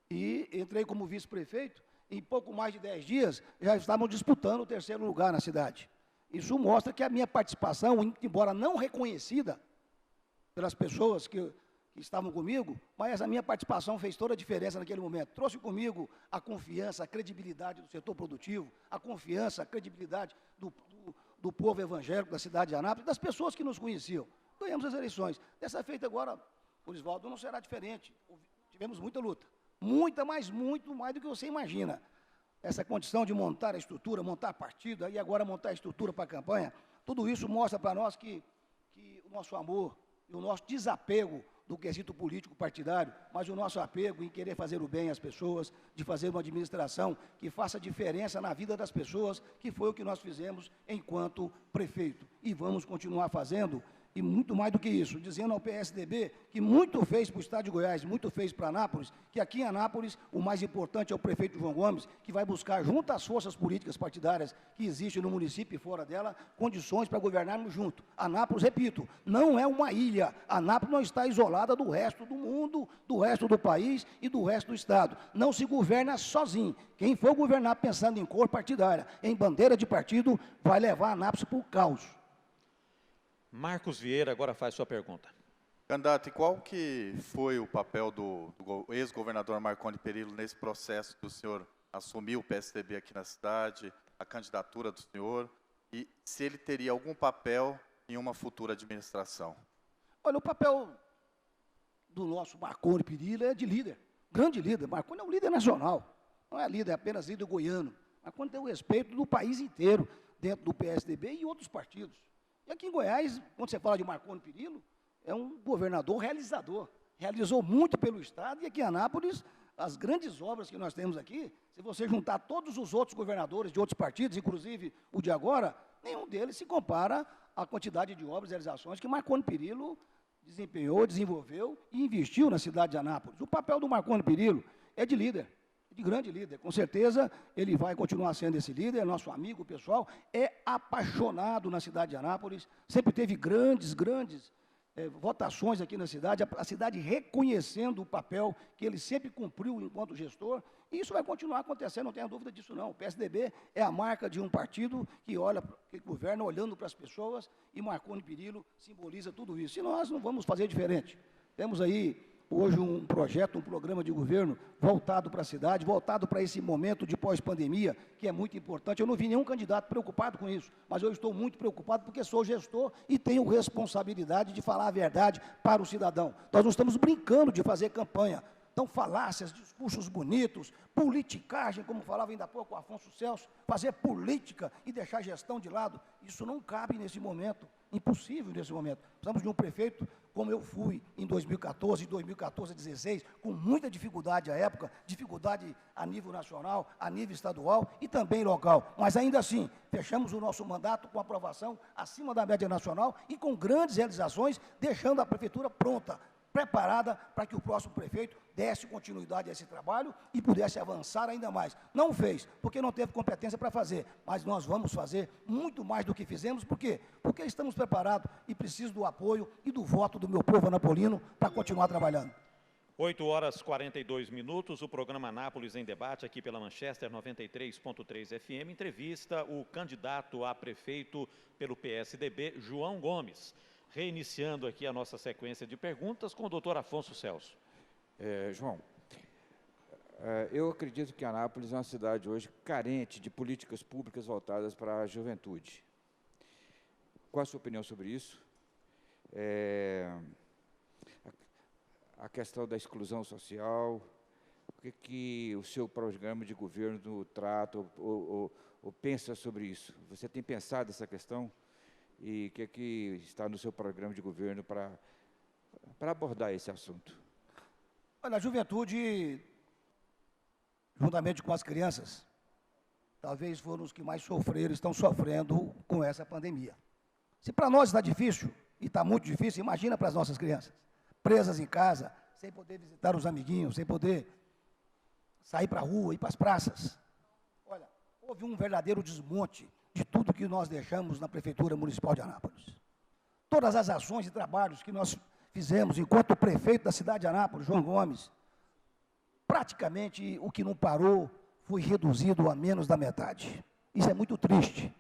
e entrei como vice-prefeito. Em pouco mais de 10 dias, já estavam disputando o 3º lugar na cidade. Isso mostra que a minha participação, embora não reconhecida pelas pessoas que estavam comigo, mas a minha participação fez toda a diferença naquele momento. Trouxe comigo a confiança, a credibilidade do setor produtivo, a confiança, a credibilidade do povo evangélico da cidade de Anápolis, das pessoas que nos conheciam. Ganhamos as eleições. Dessa feita agora, Orisvaldo, não será diferente. Tivemos muita luta. Muita, mas muito mais do que você imagina. Essa condição de montar a estrutura, montar partido, e agora montar a estrutura para a campanha, tudo isso mostra para nós que o nosso amor e o nosso desapego do quesito político partidário, mas o nosso apego em querer fazer o bem às pessoas, de fazer uma administração que faça diferença na vida das pessoas, que foi o que nós fizemos enquanto prefeito. E vamos continuar fazendo. E muito mais do que isso, dizendo ao PSDB que muito fez para o Estado de Goiás, muito fez para Anápolis, que aqui em Anápolis o mais importante é o prefeito João Gomes, que vai buscar, junto às forças políticas partidárias que existem no município e fora dela, condições para governarmos junto. Anápolis, repito, não é uma ilha. Anápolis não está isolada do resto do mundo, do resto do país e do resto do Estado. Não se governa sozinho. Quem for governar pensando em cor partidária, em bandeira de partido, vai levar Anápolis para o caos.
Marcos Vieira agora faz sua pergunta.
Candidato, e qual que foi o papel do ex-governador Marconi Perillo nesse processo do senhor assumir o PSDB aqui na cidade, a candidatura do senhor, e se ele teria algum papel em uma futura administração?
Olha, o papel do nosso Marconi Perillo é de líder, grande líder. Marconi é um líder nacional, não é líder, é apenas líder goiano. Marconi tem o respeito do país inteiro, dentro do PSDB e outros partidos. E aqui em Goiás, quando você fala de Marconi Perillo, é um governador realizador. Realizou muito pelo Estado, e aqui em Anápolis, as grandes obras que nós temos aqui, se você juntar todos os outros governadores de outros partidos, inclusive o de agora, nenhum deles se compara à quantidade de obras e realizações que Marconi Perillo desempenhou, desenvolveu e investiu na cidade de Anápolis. O papel do Marconi Perillo é de líder, de grande líder. Com certeza, ele vai continuar sendo esse líder, é nosso amigo pessoal, é apaixonado na cidade de Anápolis, sempre teve grandes votações aqui na cidade, a cidade reconhecendo o papel que ele sempre cumpriu enquanto gestor, e isso vai continuar acontecendo, não tenha dúvida disso não. O PSDB é a marca de um partido que olha, que governa olhando para as pessoas, e Marconi Perillo simboliza tudo isso. E nós não vamos fazer diferente. Temos aí hoje um projeto, um programa de governo voltado para a cidade, voltado para esse momento de pós-pandemia, que é muito importante. Eu não vi nenhum candidato preocupado com isso, mas eu estou muito preocupado porque sou gestor e tenho responsabilidade de falar a verdade para o cidadão. Nós não estamos brincando de fazer campanha. Então, falácias, discursos bonitos, politicagem, como falava ainda há pouco o Afonso Celso, fazer política e deixar a gestão de lado, isso não cabe nesse momento, impossível nesse momento. Precisamos de um prefeito como eu fui em 2014, 2016, com muita dificuldade à época, dificuldade a nível nacional, a nível estadual e também local. Mas ainda assim, fechamos o nosso mandato com aprovação acima da média nacional e com grandes realizações, deixando a prefeitura pronta, preparada para que o próximo prefeito desse continuidade a esse trabalho e pudesse avançar ainda mais. Não fez, porque não teve competência para fazer, mas nós vamos fazer muito mais do que fizemos. Por quê? Porque estamos preparados e preciso do apoio e do voto do meu povo anapolino para continuar trabalhando.
8h42, o programa Anápolis em Debate, aqui pela Manchester 93.3 FM, entrevista o candidato a prefeito pelo PSDB, João Gomes. Reiniciando aqui a nossa sequência de perguntas com o doutor Afonso Celso.
João, eu acredito que Anápolis é uma cidade hoje carente de políticas públicas voltadas para a juventude. Qual a sua opinião sobre isso? A questão da exclusão social, o que o seu programa de governo trata ou pensa sobre isso? Você tem pensado essa questão? E o que está no seu programa de governo para abordar esse assunto?
Olha, a juventude, juntamente com as crianças, talvez foram os que mais sofreram, estão sofrendo com essa pandemia. Se para nós está difícil, e está muito difícil, imagina para as nossas crianças, presas em casa, sem poder visitar os amiguinhos, sem poder sair para a rua, ir para as praças. Olha, houve um verdadeiro desmonte de tudo que nós deixamos na Prefeitura Municipal de Anápolis. Todas as ações e trabalhos que nós fizemos enquanto prefeito da cidade de Anápolis, João Gomes, praticamente o que não parou foi reduzido a menos da metade. Isso é muito triste.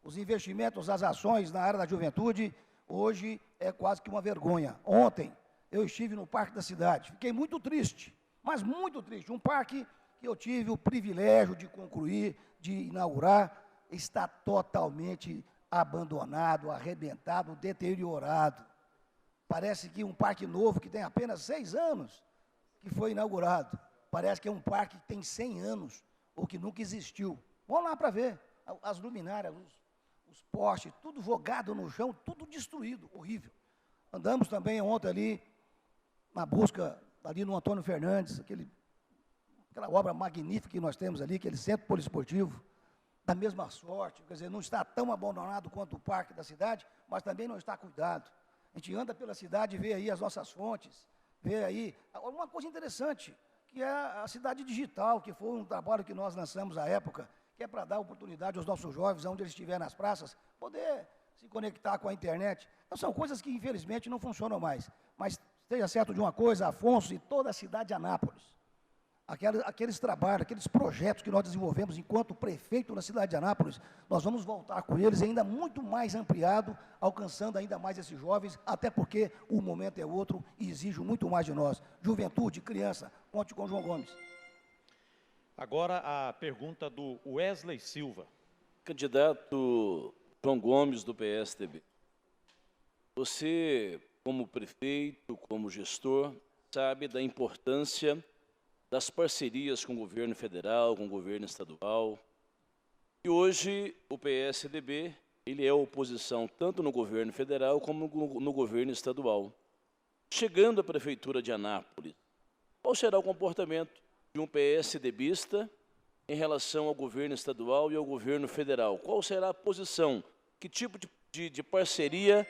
Os investimentos, as ações na área da juventude, hoje é quase que uma vergonha. Ontem, eu estive no Parque da Cidade, fiquei muito triste, mas muito triste. Um parque que eu tive o privilégio de concluir, de inaugurar, está totalmente abandonado, arrebentado, deteriorado. Parece que um parque novo que tem apenas 6 anos que foi inaugurado. Parece que é um parque que tem 100 anos, ou que nunca existiu. Vamos lá para ver. As luminárias, os postes, tudo jogado no chão, tudo destruído, horrível. Andamos também ontem ali, na busca, ali no Antônio Fernandes, aquela obra magnífica que nós temos ali, aquele centro poliesportivo, da mesma sorte, quer dizer, não está tão abandonado quanto o parque da cidade, mas também não está cuidado. A gente anda pela cidade e vê aí as nossas fontes, vê aí uma coisa interessante, que é a cidade digital, que foi um trabalho que nós lançamos à época, que é para dar oportunidade aos nossos jovens, onde eles estiverem nas praças, poder se conectar com a internet. Então, são coisas que, infelizmente, não funcionam mais. Mas esteja certo de uma coisa, Afonso e toda a cidade de Anápolis, aqueles trabalhos, aqueles projetos que nós desenvolvemos enquanto prefeito na cidade de Anápolis, nós vamos voltar com eles ainda muito mais ampliado, alcançando ainda mais esses jovens, até porque o momento é outro e exige muito mais de nós. Juventude, criança, conte com João Gomes.
Agora a pergunta do Wesley Silva.
Candidato João Gomes, do PSDB. Você, como prefeito, como gestor, sabe da importância das parcerias com o governo federal, com o governo estadual. E hoje o PSDB, ele é oposição tanto no governo federal como no governo estadual. Chegando à prefeitura de Anápolis, qual será o comportamento de um PSDBista em relação ao governo estadual e ao governo federal? Qual será a posição? Que tipo de parceria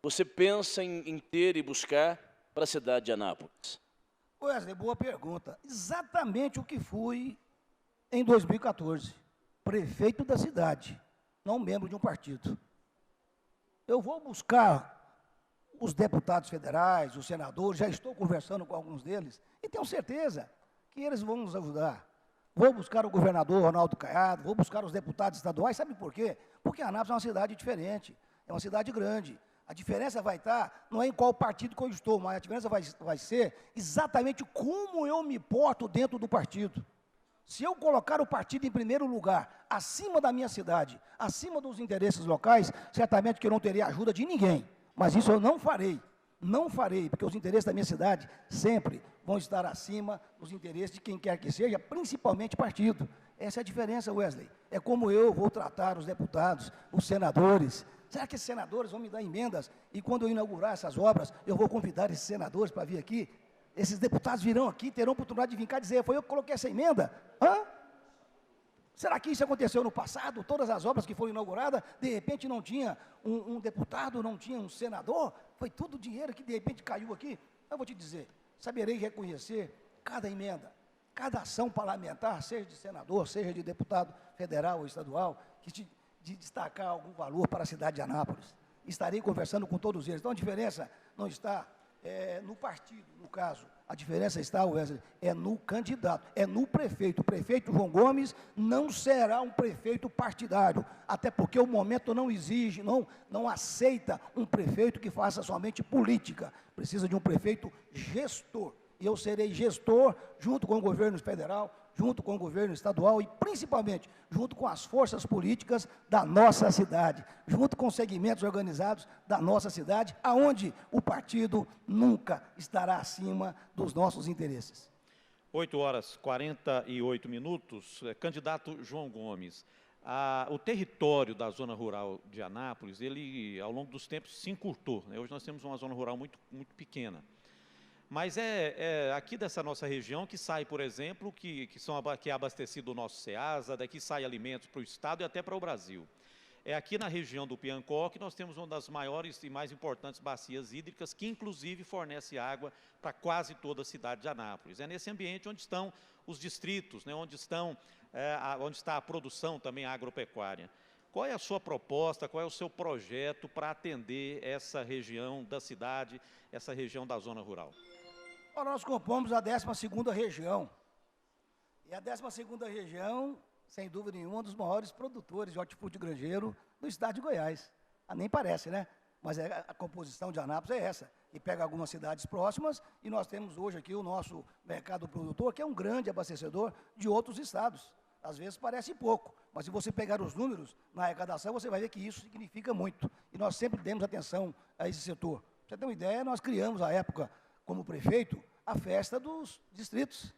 você pensa em ter e buscar para a cidade de Anápolis?
Wesley, boa pergunta. Exatamente o que fui em 2014. Prefeito da cidade, não membro de um partido. Eu vou buscar os deputados federais, os senadores, já estou conversando com alguns deles, e tenho certeza que eles vão nos ajudar. Vou buscar o governador Ronaldo Caiado, vou buscar os deputados estaduais, sabe por quê? Porque Anápolis é uma cidade diferente, é uma cidade grande. A diferença vai estar, não é em qual partido que eu estou, mas a diferença vai ser exatamente como eu me porto dentro do partido. Se eu colocar o partido em primeiro lugar, acima da minha cidade, acima dos interesses locais, certamente que eu não terei ajuda de ninguém. Mas isso eu não farei. Não farei, porque os interesses da minha cidade sempre vão estar acima dos interesses de quem quer que seja, principalmente partido. Essa é a diferença, Wesley. É como eu vou tratar os deputados, os senadores. Será que esses senadores vão me dar emendas? E quando eu inaugurar essas obras, eu vou convidar esses senadores para vir aqui? Esses deputados virão aqui, terão oportunidade de vir cá dizer, foi eu que coloquei essa emenda? Hã? Será que isso aconteceu no passado? Todas as obras que foram inauguradas, de repente não tinha um deputado, não tinha um senador? Foi tudo dinheiro que de repente caiu aqui? Eu vou te dizer, saberei reconhecer cada emenda, cada ação parlamentar, seja de senador, seja de deputado federal ou estadual, de destacar algum valor para a cidade de Anápolis. Estarei conversando com todos eles. Então, a diferença não está no partido, no caso. A diferença está, Wesley, é no candidato, é no prefeito. O prefeito João Gomes não será um prefeito partidário, até porque o momento não exige, não aceita um prefeito que faça somente política. Precisa de um prefeito gestor. E eu serei gestor junto com o governo federal, junto com o governo estadual e, principalmente, junto com as forças políticas da nossa cidade, junto com os segmentos organizados da nossa cidade, aonde o partido nunca estará acima dos nossos interesses.
8h48. Candidato João Gomes, o território da zona rural de Anápolis, ele, ao longo dos tempos, se encurtou, né? Hoje nós temos uma zona rural muito pequena. Mas é aqui dessa nossa região que sai, por exemplo, que é abastecido o nosso Ceasa, daqui sai alimentos para o Estado e até para o Brasil. É aqui na região do Piancó que nós temos uma das maiores e mais importantes bacias hídricas, que inclusive fornece água para quase toda a cidade de Anápolis. É nesse ambiente onde estão os distritos, né, onde está a produção também agropecuária. Qual é a sua proposta, qual é o seu projeto para atender essa região da cidade, essa região da zona rural?
Ora, nós compomos a 12ª região. E a 12ª região, sem dúvida nenhuma, um dos maiores produtores de hortifruti granjeiro do estado de Goiás. Ah, nem parece, né? Mas a composição de Anápolis é essa. E pega algumas cidades próximas e nós temos hoje aqui o nosso mercado produtor, que é um grande abastecedor de outros estados. Às vezes parece pouco, mas se você pegar os números na arrecadação, você vai ver que isso significa muito. E nós sempre demos atenção a esse setor. Pra você ter uma ideia, nós criamos, à época, como prefeito, a festa dos distritos.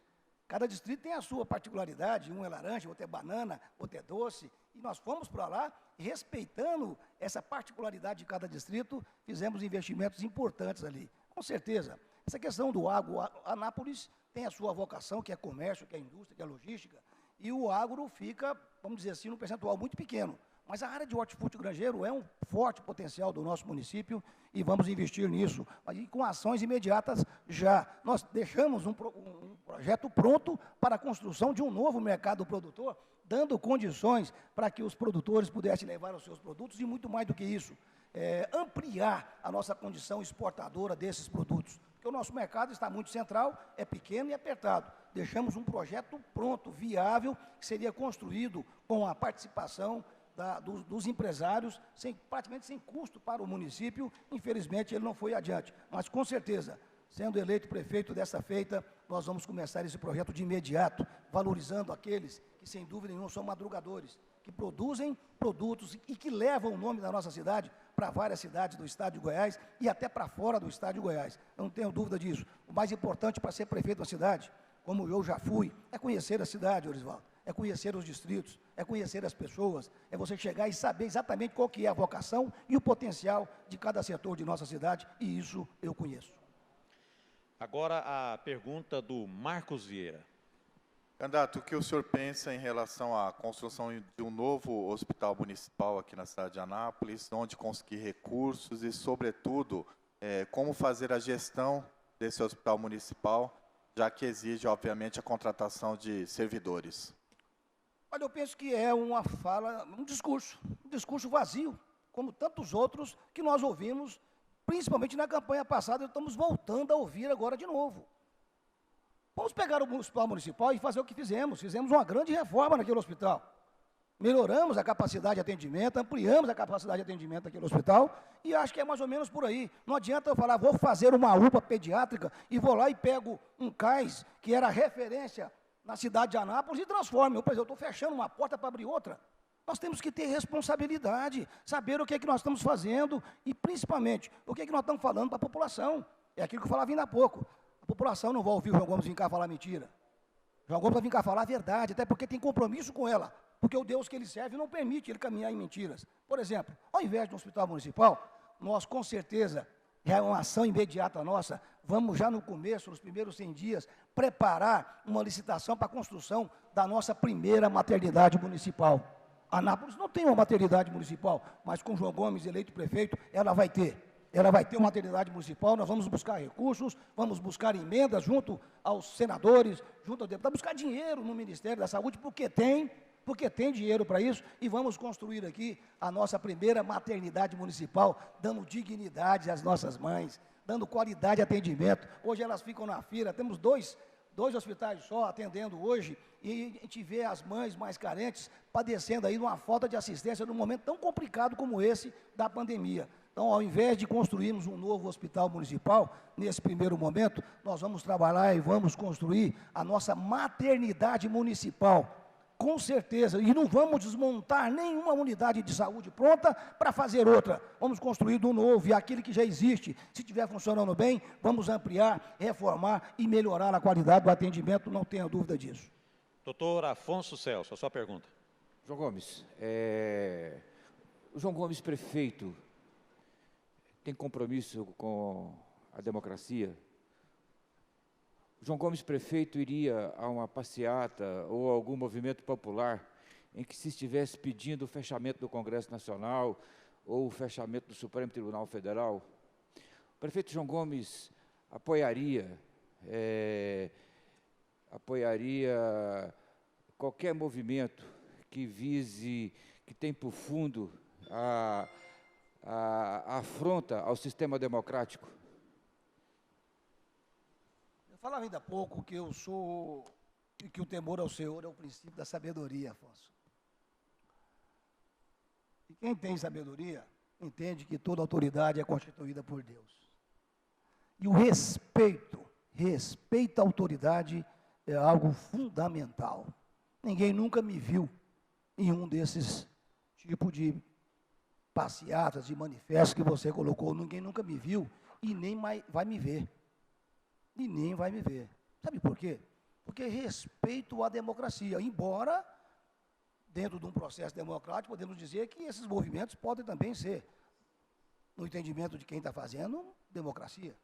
Cada distrito tem a sua particularidade, um é laranja, outro é banana, outro é doce. E nós fomos para lá, e respeitando essa particularidade de cada distrito, fizemos investimentos importantes ali. Com certeza, essa questão do agro, Anápolis tem a sua vocação, que é comércio, que é indústria, que é logística, e o agro fica, vamos dizer assim, num percentual muito pequeno. Mas a área de hortifruti granjeiro é um forte potencial do nosso município e vamos investir nisso. E com ações imediatas já. Nós deixamos um projeto pronto para a construção de um novo mercado produtor, dando condições para que os produtores pudessem levar os seus produtos e muito mais do que isso, ampliar a nossa condição exportadora desses produtos. Porque o nosso mercado está muito central, é pequeno e apertado. Deixamos um projeto pronto, viável, que seria construído com a participação dos empresários, praticamente sem custo para o município. Infelizmente, ele não foi adiante. Mas, com certeza, sendo eleito prefeito dessa feita, nós vamos começar esse projeto de imediato, valorizando aqueles que, sem dúvida nenhuma, são madrugadores, que produzem produtos e que levam o nome da nossa cidade para várias cidades do estado de Goiás e até para fora do estado de Goiás. Eu não tenho dúvida disso. O mais importante para ser prefeito da cidade, como eu já fui, é conhecer a cidade, Orisvaldo. É conhecer os distritos, é conhecer as pessoas, é você chegar e saber exatamente qual que é a vocação e o potencial de cada setor de nossa cidade, e isso eu conheço.
Agora a pergunta do Marcos Vieira.
Candidato, o que o senhor pensa em relação à construção de um novo hospital municipal aqui na cidade de Anápolis, onde conseguir recursos e, sobretudo, como fazer a gestão desse hospital municipal, já que exige, obviamente, a contratação de servidores?
Olha, eu penso que é uma fala, um discurso vazio, como tantos outros que nós ouvimos, principalmente na campanha passada, e estamos voltando a ouvir agora de novo. Vamos pegar o hospital municipal e fazer o que fizemos. Fizemos uma grande reforma naquele hospital. Melhoramos a capacidade de atendimento, ampliamos a capacidade de atendimento daquele hospital, e acho que é mais ou menos por aí. Não adianta eu falar, vou fazer uma UPA pediátrica e vou lá e pego um cais, que era referência na cidade de Anápolis, e transformo. Por exemplo, eu estou fechando uma porta para abrir outra. Nós temos que ter responsabilidade, saber o que é que nós estamos fazendo e, principalmente, o que é que nós estamos falando para a população. É aquilo que eu falava ainda há pouco. A população não vai ouvir o João Gomes vir cá falar mentira. O João Gomes vai vir cá falar a verdade, até porque tem compromisso com ela. Porque o Deus que ele serve não permite ele caminhar em mentiras. Por exemplo, ao invés de um hospital municipal, nós, com certeza, é uma ação imediata nossa, vamos já no começo, nos primeiros 100 dias, preparar uma licitação para a construção da nossa primeira maternidade municipal. Anápolis não tem uma maternidade municipal, mas com João Gomes eleito prefeito, ela vai ter. Ela vai ter uma maternidade municipal, nós vamos buscar recursos, vamos buscar emendas junto aos senadores, junto aos deputados, buscar dinheiro no Ministério da Saúde, porque tem dinheiro para isso, e vamos construir aqui a nossa primeira maternidade municipal, dando dignidade às nossas mães, dando qualidade de atendimento. Hoje elas ficam na fila, temos dois hospitais só atendendo hoje, e a gente vê as mães mais carentes padecendo aí de uma falta de assistência num momento tão complicado como esse da pandemia. Então, ao invés de construirmos um novo hospital municipal, nesse primeiro momento, nós vamos trabalhar e vamos construir a nossa maternidade municipal, com certeza, e não vamos desmontar nenhuma unidade de saúde pronta para fazer outra. Vamos construir do novo, e aquilo que já existe, se estiver funcionando bem, vamos ampliar, reformar e melhorar a qualidade do atendimento, não tenha dúvida disso.
Doutor Afonso Celso, a sua pergunta.
João Gomes, o João Gomes, prefeito, tem compromisso com a democracia? O João Gomes, prefeito, iria a uma passeata ou algum movimento popular em que se estivesse pedindo o fechamento do Congresso Nacional ou o fechamento do Supremo Tribunal Federal? O prefeito João Gomes apoiaria qualquer movimento que que tem por fundo a afronta ao sistema democrático?
Eu falava ainda há pouco que eu sou e que o temor ao Senhor é o princípio da sabedoria, Afonso. E quem tem sabedoria entende que toda autoridade é constituída por Deus. E o respeito à autoridade é algo fundamental. Ninguém nunca me viu em um desses tipos de passeatas, de manifestos que você colocou. Ninguém nunca me viu e nem vai me ver. E nem vai me ver. Sabe por quê? Porque respeito à democracia, embora, dentro de um processo democrático, podemos dizer que esses movimentos podem também ser, no entendimento de quem está fazendo, democracia.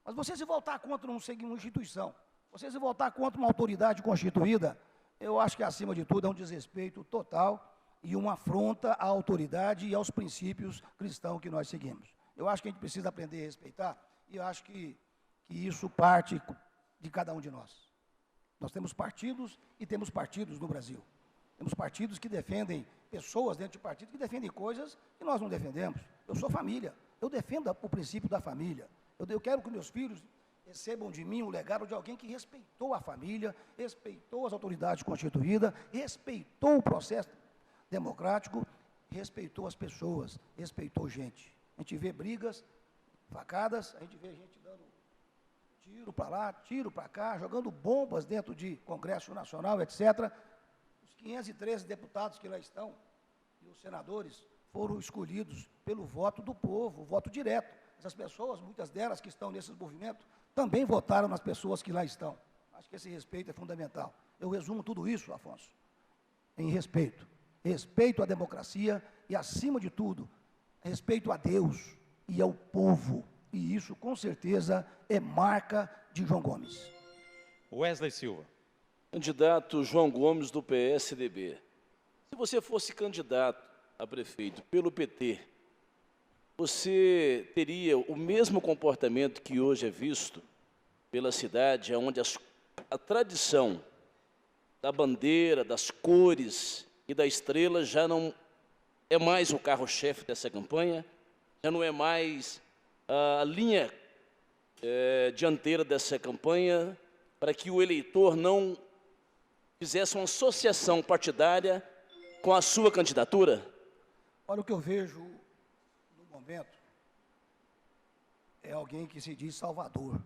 Mas você se voltar contra uma instituição, você se voltar contra uma autoridade constituída, eu acho que, acima de tudo, é um desrespeito total e uma afronta à autoridade e aos princípios cristãos que nós seguimos. Eu acho que a gente precisa aprender a respeitar, e eu acho que isso parte de cada um de nós. Nós temos partidos e temos partidos no Brasil. Temos partidos que defendem, pessoas dentro de partidos que defendem coisas que nós não defendemos. Eu sou família, eu defendo o princípio da família. Eu quero que meus filhos recebam de mim um legado de alguém que respeitou a família, respeitou as autoridades constituídas, respeitou o processo democrático, respeitou as pessoas, respeitou gente. A gente vê brigas, facadas, a gente vê gente dando tiro para lá, tiro para cá, jogando bombas dentro de Congresso Nacional, etc. Os 513 deputados que lá estão, e os senadores, foram escolhidos pelo voto do povo, voto direto. Essas pessoas, muitas delas que estão nesses movimentos, também votaram nas pessoas que lá estão. Acho que esse respeito é fundamental. Eu resumo tudo isso, Afonso, em respeito. Respeito à democracia e, acima de tudo, respeito a Deus e ao povo. E isso, com certeza, é marca de João Gomes.
Wesley Silva.
Candidato João Gomes, do PSDB. Se você fosse candidato a prefeito pelo PT, você teria o mesmo comportamento que hoje é visto pela cidade, onde a tradição da bandeira, das cores e da estrela já não é mais o carro-chefe dessa campanha, já não é mais a linha dianteira dessa campanha, para que o eleitor não fizesse uma associação partidária com a sua candidatura?
Olha, o que eu vejo no momento é alguém que se diz Salvador.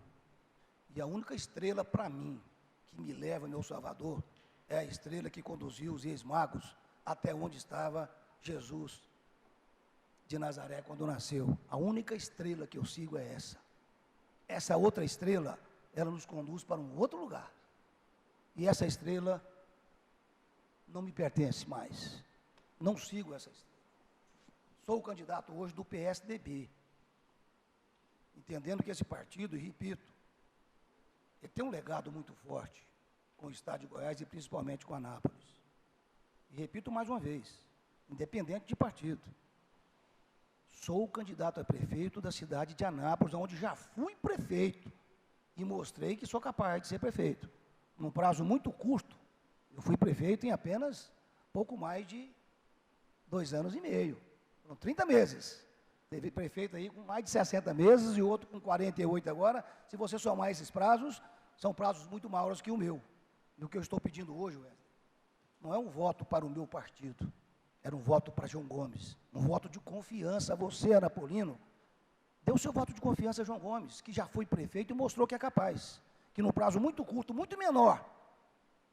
E a única estrela para mim que me leva ao meu Salvador é a estrela que conduziu os ex-magos até onde estava Jesus de Nazaré quando nasceu. A única estrela que eu sigo é essa. Essa outra estrela, ela nos conduz para um outro lugar. E essa estrela não me pertence mais. Não sigo essa estrela. Sou o candidato hoje do PSDB. Entendendo que esse partido, e repito, ele tem um legado muito forte com o Estado de Goiás e principalmente com Anápolis. E repito mais uma vez, independente de partido. Sou o candidato a prefeito da cidade de Anápolis, onde já fui prefeito e mostrei que sou capaz de ser prefeito. Num prazo muito curto, eu fui prefeito em apenas pouco mais de 2 anos e meio. Foram 30 meses. Teve prefeito aí com mais de 60 meses e outro com 48 agora. Se você somar esses prazos, são prazos muito maiores que o meu. E o que eu estou pedindo hoje, Wesley, não é um voto para o meu partido, era um voto para João Gomes, um voto de confiança a você, Anapolino. Dê o seu voto de confiança a João Gomes, que já foi prefeito e mostrou que é capaz, que num prazo muito curto, muito menor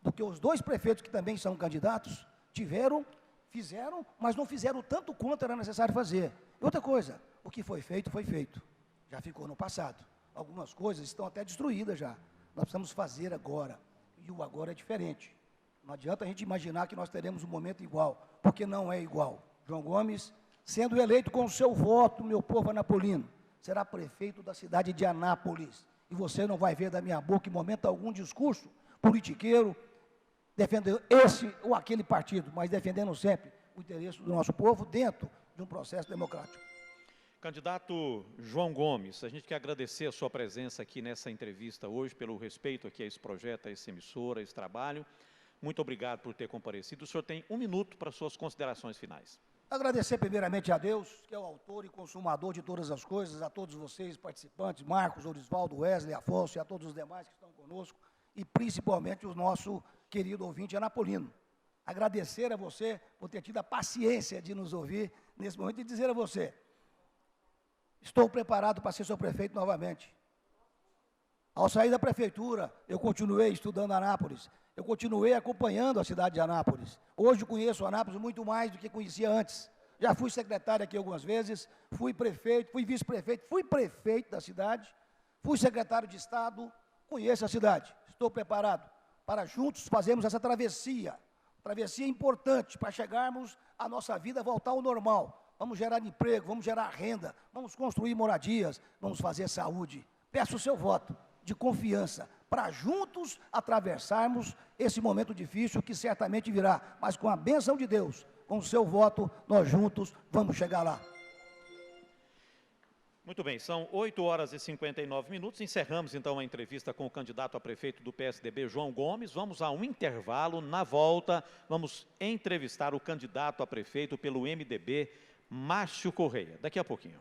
do que os 2 prefeitos que também são candidatos, fizeram, mas não fizeram tanto quanto era necessário fazer. E outra coisa, o que foi feito, já ficou no passado. Algumas coisas estão até destruídas já. Nós precisamos fazer agora, e o agora é diferente. Não adianta a gente imaginar que nós teremos um momento igual, porque não é igual. João Gomes, sendo eleito com o seu voto, meu povo anapolino, será prefeito da cidade de Anápolis. E você não vai ver da minha boca, em momento algum, discurso politiqueiro, defendendo esse ou aquele partido, mas defendendo sempre o interesse do nosso povo dentro de um processo democrático.
Candidato João Gomes, a gente quer agradecer a sua presença aqui nessa entrevista hoje, pelo respeito aqui a esse projeto, a essa emissora, a esse trabalho. muito obrigado por ter comparecido. O senhor tem 1 minuto para suas considerações finais.
Agradecer primeiramente a Deus, que é o autor e consumador de todas as coisas, a todos vocês, participantes, Marcos, Orisvaldo, Wesley, Afonso e a todos os demais que estão conosco, e principalmente o nosso querido ouvinte anapolino. Agradecer a você por ter tido a paciência de nos ouvir nesse momento e dizer a você, estou preparado para ser seu prefeito novamente. Ao sair da prefeitura, eu continuei estudando Anápolis, eu continuei acompanhando a cidade de Anápolis. Hoje conheço Anápolis muito mais do que conhecia antes. Já fui secretário aqui algumas vezes, fui prefeito, fui vice-prefeito, fui prefeito da cidade, fui secretário de Estado, conheço a cidade. Estou preparado para juntos fazermos essa travessia importante para chegarmos a nossa vida voltar ao normal. Vamos gerar emprego, vamos gerar renda, vamos construir moradias, vamos fazer saúde. Peço o seu voto de confiança para juntos atravessarmos esse momento difícil que certamente virá, mas com a bênção de Deus, com o seu voto, nós juntos vamos chegar lá.
Muito bem, são 8h59. Encerramos então a entrevista com o candidato a prefeito do PSDB, João Gomes. Vamos a um intervalo. Na volta, vamos entrevistar o candidato a prefeito pelo MDB, Márcio Correia. Daqui a pouquinho.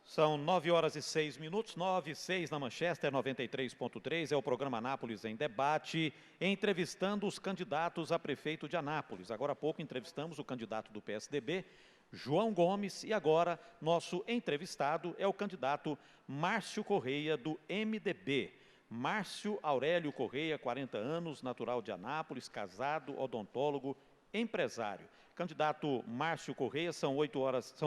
São 9 horas e 6 minutos, 9 e 6 na Manchester 93.3, é o programa Anápolis em Debate, entrevistando os candidatos a prefeito de Anápolis. Agora há pouco entrevistamos o candidato do PSDB, João Gomes, e agora nosso entrevistado é o candidato Márcio Correia, do MDB. Márcio Aurélio Correia, 40 anos, natural de Anápolis, casado, odontólogo, empresário. Candidato Márcio Correia, são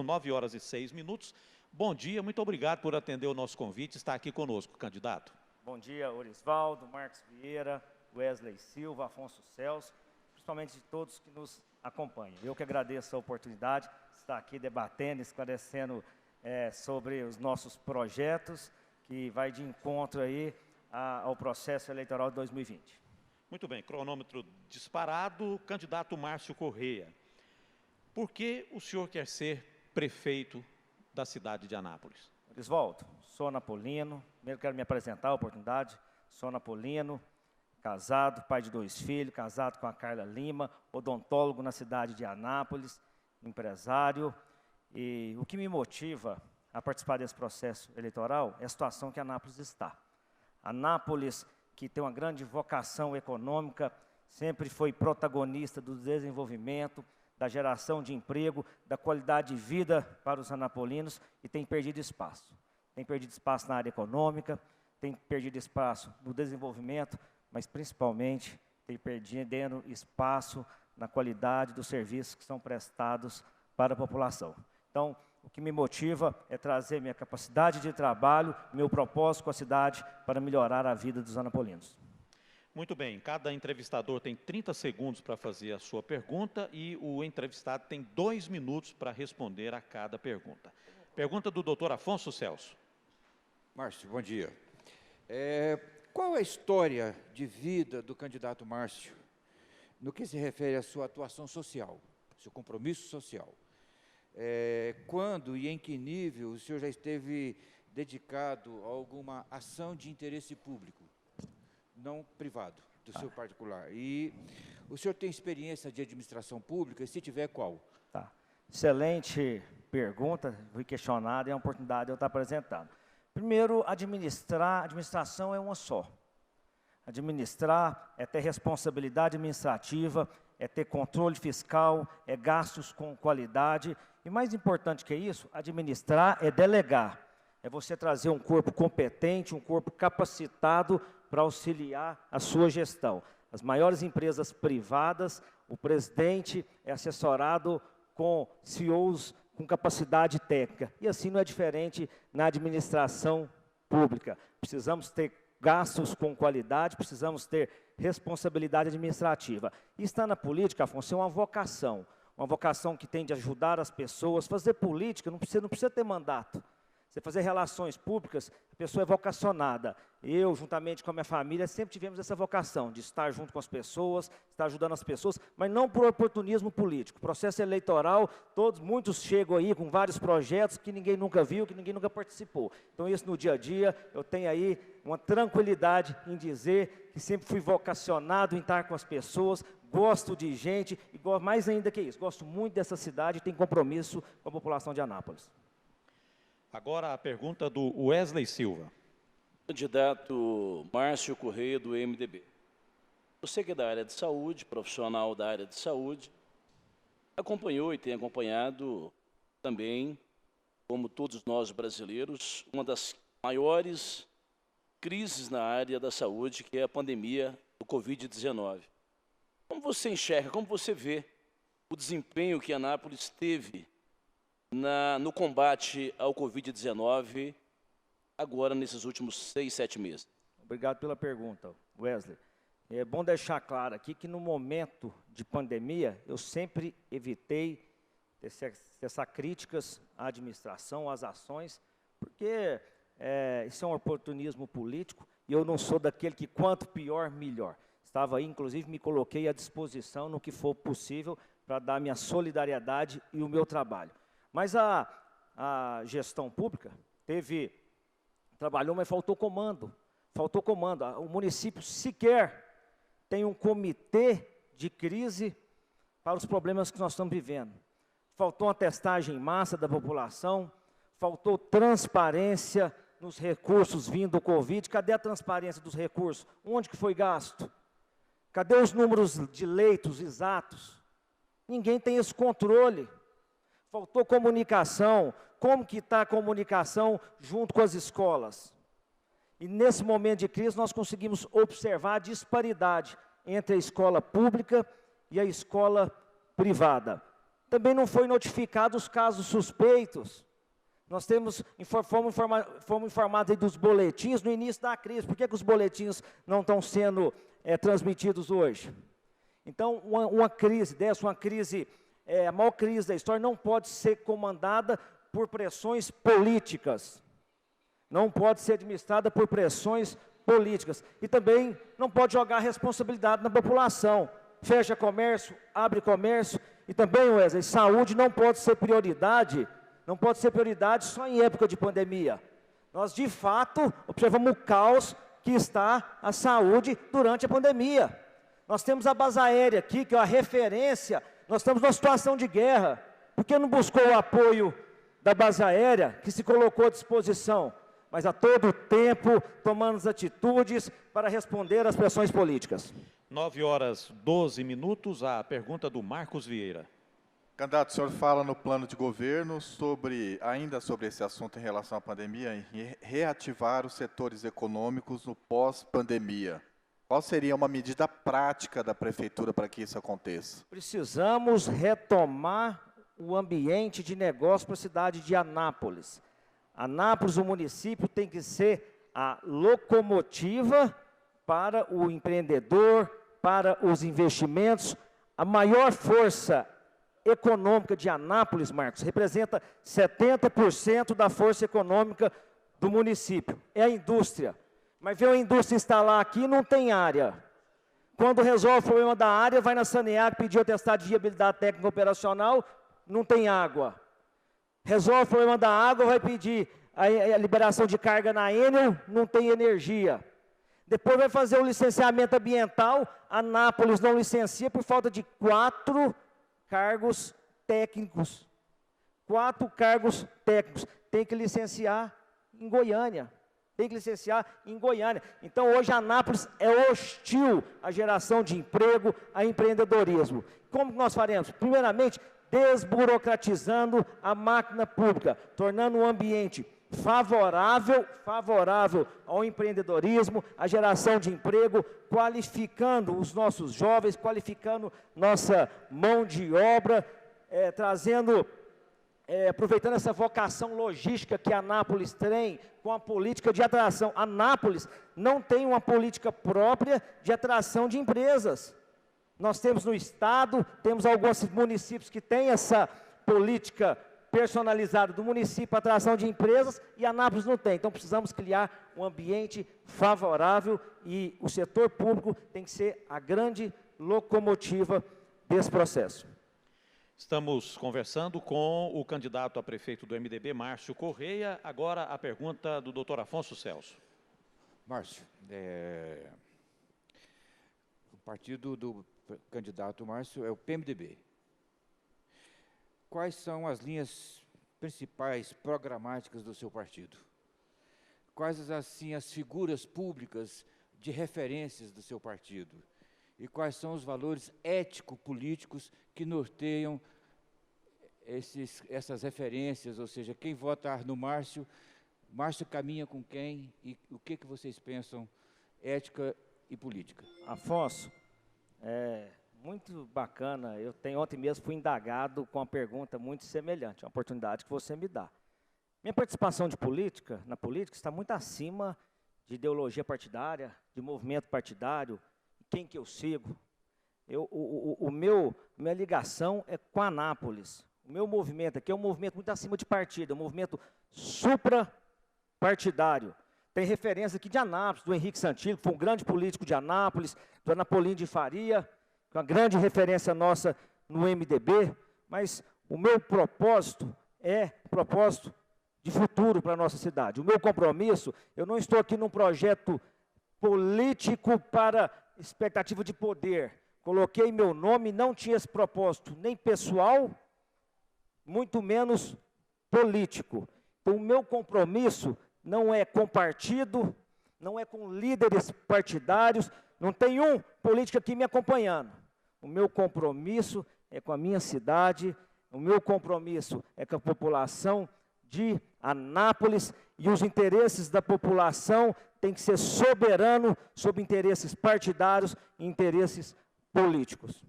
9 horas e 6 minutos. Bom dia, muito obrigado por atender o nosso convite e estar aqui conosco, candidato.
Bom dia, Orisvaldo, Marcos Vieira, Wesley Silva, Afonso Celso, principalmente de todos que nos acompanham. Eu que agradeço a oportunidade de estar aqui debatendo, esclarecendo sobre os nossos projetos, que vai de encontro aí ao processo eleitoral de 2020.
Muito bem, cronômetro disparado, candidato Márcio Correia. Por que o senhor quer ser prefeito da cidade de Anápolis?
Orisvaldo, sou anapolino, primeiro quero me apresentar a oportunidade, sou anapolino, casado, pai de 2 filhos, casado com a Carla Lima, odontólogo na cidade de Anápolis, empresário, e o que me motiva a participar desse processo eleitoral é a situação que Anápolis está. Anápolis, que tem uma grande vocação econômica, sempre foi protagonista do desenvolvimento, da geração de emprego, da qualidade de vida para os anapolinos e tem perdido espaço. Tem perdido espaço na área econômica, tem perdido espaço no desenvolvimento, mas principalmente tem perdido espaço na qualidade dos serviços que são prestados para a população. Então, o que me motiva é trazer minha capacidade de trabalho, meu propósito com a cidade para melhorar a vida dos anapolinos.
Muito bem, cada entrevistador tem 30 segundos para fazer a sua pergunta e o entrevistado tem 2 minutos para responder a cada pergunta. Pergunta do doutor Afonso Celso.
Márcio, bom dia. Qual é a história de vida do candidato Márcio no que se refere à sua atuação social, seu compromisso social? Quando e em que nível o senhor já esteve dedicado a alguma ação de interesse público, não privado, do seu particular? E o senhor tem experiência de administração pública, e se tiver, qual?
Tá. Excelente pergunta, fui questionado, é uma oportunidade de eu estar apresentando. Primeiro, administração é uma só. Administrar é ter responsabilidade administrativa, é ter controle fiscal, é gastos com qualidade, e mais importante que isso, administrar é delegar. É você trazer um corpo competente, um corpo capacitado para auxiliar a sua gestão. As maiores empresas privadas, o presidente é assessorado com CEOs com capacidade técnica. E assim não é diferente na administração pública. Precisamos ter gastos com qualidade, precisamos ter responsabilidade administrativa. E estar na política, Afonso, é uma vocação que tem de ajudar as pessoas. Fazer política não precisa ter mandato. Você fazer relações públicas, a pessoa é vocacionada. Eu, juntamente com a minha família, sempre tivemos essa vocação de estar junto com as pessoas, estar ajudando as pessoas, mas não por oportunismo político. Processo eleitoral, muitos chegam aí com vários projetos que ninguém nunca viu, que ninguém nunca participou. Então, isso no dia a dia, eu tenho aí uma tranquilidade em dizer que sempre fui vocacionado em estar com as pessoas, gosto de gente, e mais ainda que isso, gosto muito dessa cidade e tenho compromisso com a população de Anápolis.
Agora a pergunta do Wesley Silva.
Candidato Márcio Correia, do MDB. Você que é da área de saúde, profissional da área de saúde, acompanhou e tem acompanhado também, como todos nós brasileiros, uma das maiores crises na área da saúde, que é a pandemia do Covid-19. Como você enxerga, como você vê o desempenho que Anápolis teve no combate ao Covid-19 agora nesses últimos 6, 7 meses?
Obrigado pela pergunta, Wesley. É bom deixar claro aqui que no momento de pandemia eu sempre evitei tecer críticas à administração, às ações, porque isso é um oportunismo político e eu não sou daquele que quanto pior, melhor. Estava aí, inclusive, me coloquei à disposição no que for possível para dar minha solidariedade e o meu trabalho. Mas a gestão pública trabalhou, mas faltou comando. Faltou comando. O município sequer tem um comitê de crise para os problemas que nós estamos vivendo. Faltou uma testagem em massa da população, faltou transparência nos recursos vindo do Covid. Cadê a transparência dos recursos? Onde que foi gasto? Cadê os números de leitos exatos? Ninguém tem esse controle. Faltou comunicação. Como que está a comunicação junto com as escolas? E nesse momento de crise nós conseguimos observar a disparidade entre a escola pública e a escola privada. Também não foi notificado os casos suspeitos. Nós fomos informados aí dos boletins no início da crise. Por que os boletins não estão sendo transmitidos hoje? Então, uma crise dessa, a maior crise da história, não pode ser comandada por pressões políticas. Não pode ser administrada por pressões políticas. E também não pode jogar responsabilidade na população. Fecha comércio, abre comércio. E também, Wesley, saúde não pode ser prioridade. Não pode ser prioridade só em época de pandemia. Nós, de fato, observamos o caos que está a saúde durante a pandemia. Nós temos a base aérea aqui, que é a referência. Nós estamos numa situação de guerra. Por que não buscou o apoio da base aérea, que se colocou à disposição? Mas a todo tempo tomando as atitudes para responder às pressões políticas.
9h12, a pergunta do Marcos Vieira.
Candidato, o senhor fala no plano de governo ainda sobre esse assunto em relação à pandemia, em reativar os setores econômicos no pós-pandemia. Qual seria uma medida prática da prefeitura para que isso aconteça?
Precisamos retomar o ambiente de negócio para a cidade de Anápolis. Anápolis, o município, tem que ser a locomotiva para o empreendedor, para os investimentos. A maior força econômica de Anápolis, Marcos, representa 70% da força econômica do município. É a indústria. Mas ver a indústria instalar aqui não tem área. Quando resolve o problema da área, vai na Saneago pedir o atestado de viabilidade técnica operacional, não tem água. Resolve o problema da água, vai pedir a liberação de carga na Enel, não tem energia. Depois vai fazer o licenciamento ambiental, Anápolis não licencia por falta de 4 cargos técnicos. 4 cargos técnicos. Tem que licenciar em Goiânia. Então, hoje, Anápolis é hostil à geração de emprego, a empreendedorismo. Como nós faremos? Primeiramente, desburocratizando a máquina pública, tornando um ambiente favorável ao empreendedorismo, à geração de emprego, qualificando os nossos jovens, qualificando nossa mão de obra, aproveitando essa vocação logística que Anápolis tem com a política de atração. Anápolis não tem uma política própria de atração de empresas. Nós temos no estado, temos alguns municípios que têm essa política personalizada do município para atração de empresas e Anápolis não tem. Então precisamos criar um ambiente favorável e o setor público tem que ser a grande locomotiva desse processo.
Estamos conversando com o candidato a prefeito do MDB, Márcio Correia. Agora a pergunta do doutor Afonso Celso.
Márcio, o partido do candidato Márcio é o PMDB. Quais são as linhas principais programáticas do seu partido? Quais, assim, as figuras públicas de referências do seu partido? E quais são os valores ético-políticos que norteiam essas referências? Ou seja, quem vota no Márcio, Márcio caminha com quem? E o que vocês pensam ética e política?
Afonso, muito bacana. Ontem mesmo fui indagado com uma pergunta muito semelhante, uma oportunidade que você me dá. Minha participação na política está muito acima de ideologia partidária, de movimento partidário, quem que eu sigo. Minha ligação é com Anápolis. O meu movimento aqui é um movimento muito acima de partido, é um movimento suprapartidário. Tem referência aqui de Anápolis, do Henrique Santillo, que foi um grande político de Anápolis, do Anapolino de Faria, uma grande referência nossa no MDB, mas o meu propósito é propósito de futuro para a nossa cidade. O meu compromisso, eu não estou aqui num projeto político para expectativa de poder. Coloquei meu nome, não tinha esse propósito, nem pessoal, muito menos político. Então, o meu compromisso não é com partido, não é com líderes partidários, não tem um político aqui me acompanhando. O meu compromisso é com a minha cidade, o meu compromisso é com a população de Anápolis, e os interesses da população têm que ser soberanos sobre interesses partidários e interesses políticos.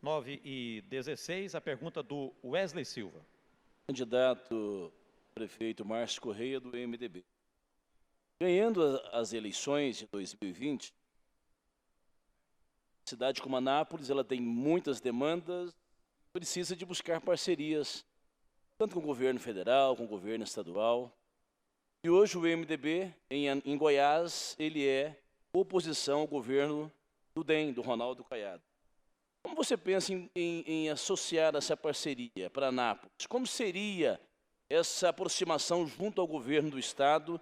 9h16, a pergunta do Wesley Silva.
Candidato prefeito Márcio Correia, do MDB. Ganhando as eleições de 2020, a cidade como Anápolis, ela tem muitas demandas, precisa de buscar parcerias, tanto com o governo federal, com o governo estadual. E hoje o MDB, em Goiás, ele é oposição ao governo do DEM, do Ronaldo Caiado. Como você pensa em associar essa parceria para Anápolis? Como seria essa aproximação junto ao governo do Estado,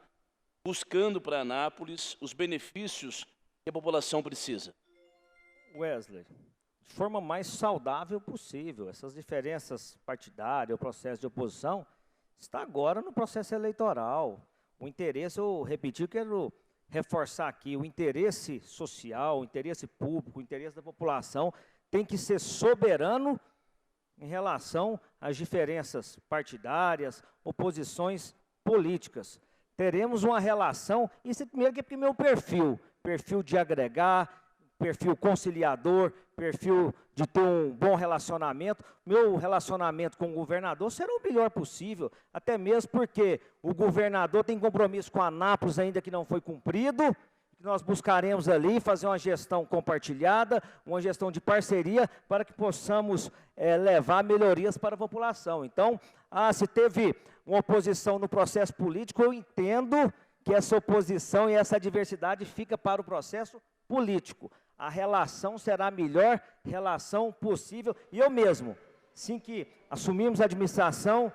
buscando para Anápolis os benefícios que a população precisa?
Wesley, de forma mais saudável possível. Essas diferenças partidárias, o processo de oposição, está agora no processo eleitoral. O interesse, eu repeti, quero reforçar aqui, o interesse social, o interesse público, o interesse da população tem que ser soberano em relação às diferenças partidárias, oposições políticas. Teremos uma relação, isso primeiro que é porque meu perfil de agregar, perfil conciliador, perfil de ter um bom relacionamento. Meu relacionamento com o governador será o melhor possível, até mesmo porque o governador tem compromisso com a Anápolis ainda que não foi cumprido, que nós buscaremos ali fazer uma gestão compartilhada, uma gestão de parceria, para que possamos levar melhorias para a população. Então, se teve uma oposição no processo político, eu entendo que essa oposição e essa adversidade fica para o processo político. A relação será a melhor relação possível. E eu mesmo, assim que assumirmos a administração,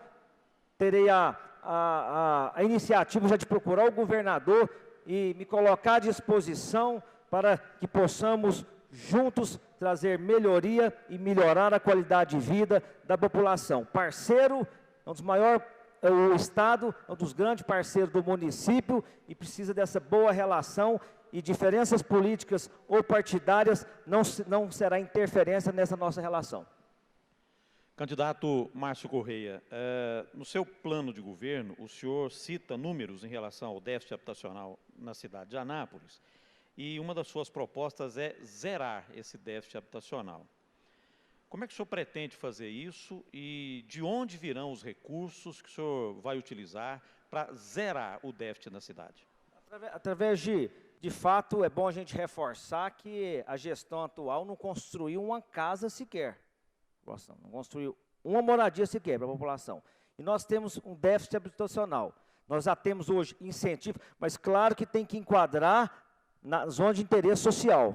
terei a iniciativa já de procurar o governador e me colocar à disposição para que possamos juntos trazer melhoria e melhorar a qualidade de vida da população. Parceiro, é um dos maiores, o Estado é um dos grandes parceiros do município e precisa dessa boa relação, e diferenças políticas ou partidárias não será interferência nessa nossa relação.
Candidato Márcio Correia, no seu plano de governo, o senhor cita números em relação ao déficit habitacional na cidade de Anápolis, e uma das suas propostas é zerar esse déficit habitacional. Como é que o senhor pretende fazer isso e de onde virão os recursos que o senhor vai utilizar para zerar o déficit na cidade?
Através de fato, é bom a gente reforçar que a gestão atual não construiu uma casa sequer, não construiu uma moradia sequer para a população. E nós temos um déficit habitacional. Nós já temos hoje incentivo, mas claro que tem que enquadrar na zona de interesse social.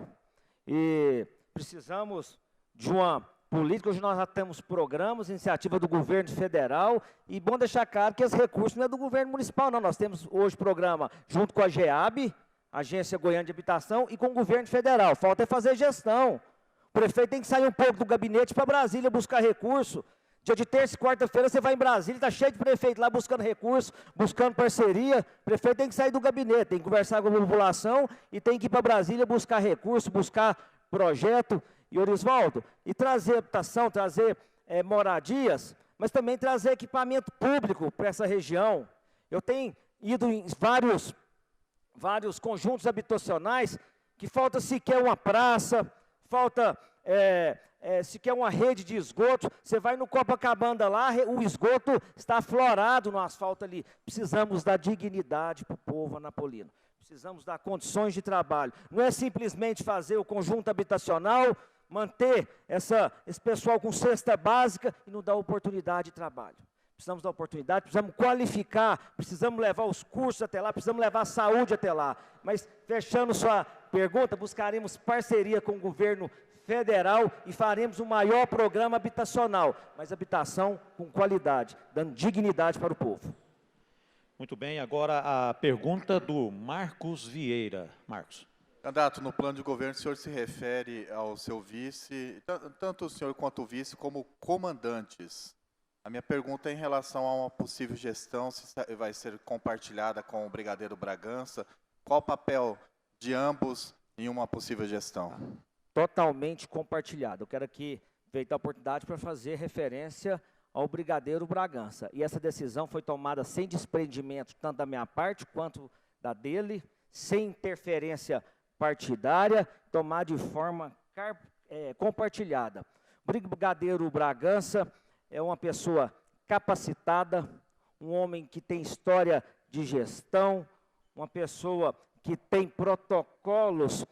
E precisamos de uma política, hoje nós já temos programas, iniciativa do governo federal, e bom deixar claro que os recursos não é do governo municipal, não. Nós temos hoje programa junto com a GEAB, Agência Goiana de Habitação, e com o governo federal. Falta é fazer gestão. O prefeito tem que sair um pouco do gabinete para Brasília buscar recurso. Dia de terça e quarta-feira você vai em Brasília, está cheio de prefeito lá buscando recurso, buscando parceria. O prefeito tem que sair do gabinete, tem que conversar com a população e tem que ir para Brasília buscar recurso, buscar projeto. E Orisvaldo, e trazer habitação, trazer moradias, mas também trazer equipamento público para essa região. Eu tenho ido em vários conjuntos habitacionais que falta sequer uma praça, falta sequer uma rede de esgoto. Você vai no Copacabana lá, o esgoto está aflorado no asfalto ali. Precisamos dar dignidade para o povo anapolino. Precisamos dar condições de trabalho. Não é simplesmente fazer o conjunto habitacional, manter esse pessoal com cesta básica e não dar oportunidade de trabalho. Precisamos dar oportunidade, precisamos qualificar, precisamos levar os cursos até lá, precisamos levar a saúde até lá. Mas, fechando sua pergunta, buscaremos parceria com o governo federal e faremos o maior programa habitacional, mas habitação com qualidade, dando dignidade para o povo.
Muito bem, agora a pergunta do Marcos Vieira. Marcos.
Candidato, no plano de governo o senhor se refere ao seu vice, tanto o senhor quanto o vice, como comandantes. A minha pergunta é em relação a uma possível gestão, se vai ser compartilhada com o brigadeiro Bragança. Qual o papel de ambos em uma possível gestão?
Totalmente compartilhado. Eu quero aqui aproveitar a oportunidade para fazer referência ao brigadeiro Bragança. E essa decisão foi tomada sem desprendimento, tanto da minha parte quanto da dele, sem interferência partidária, tomada de forma compartilhada. O brigadeiro Bragança é uma pessoa capacitada, um homem que tem história de gestão, uma pessoa que tem protocolos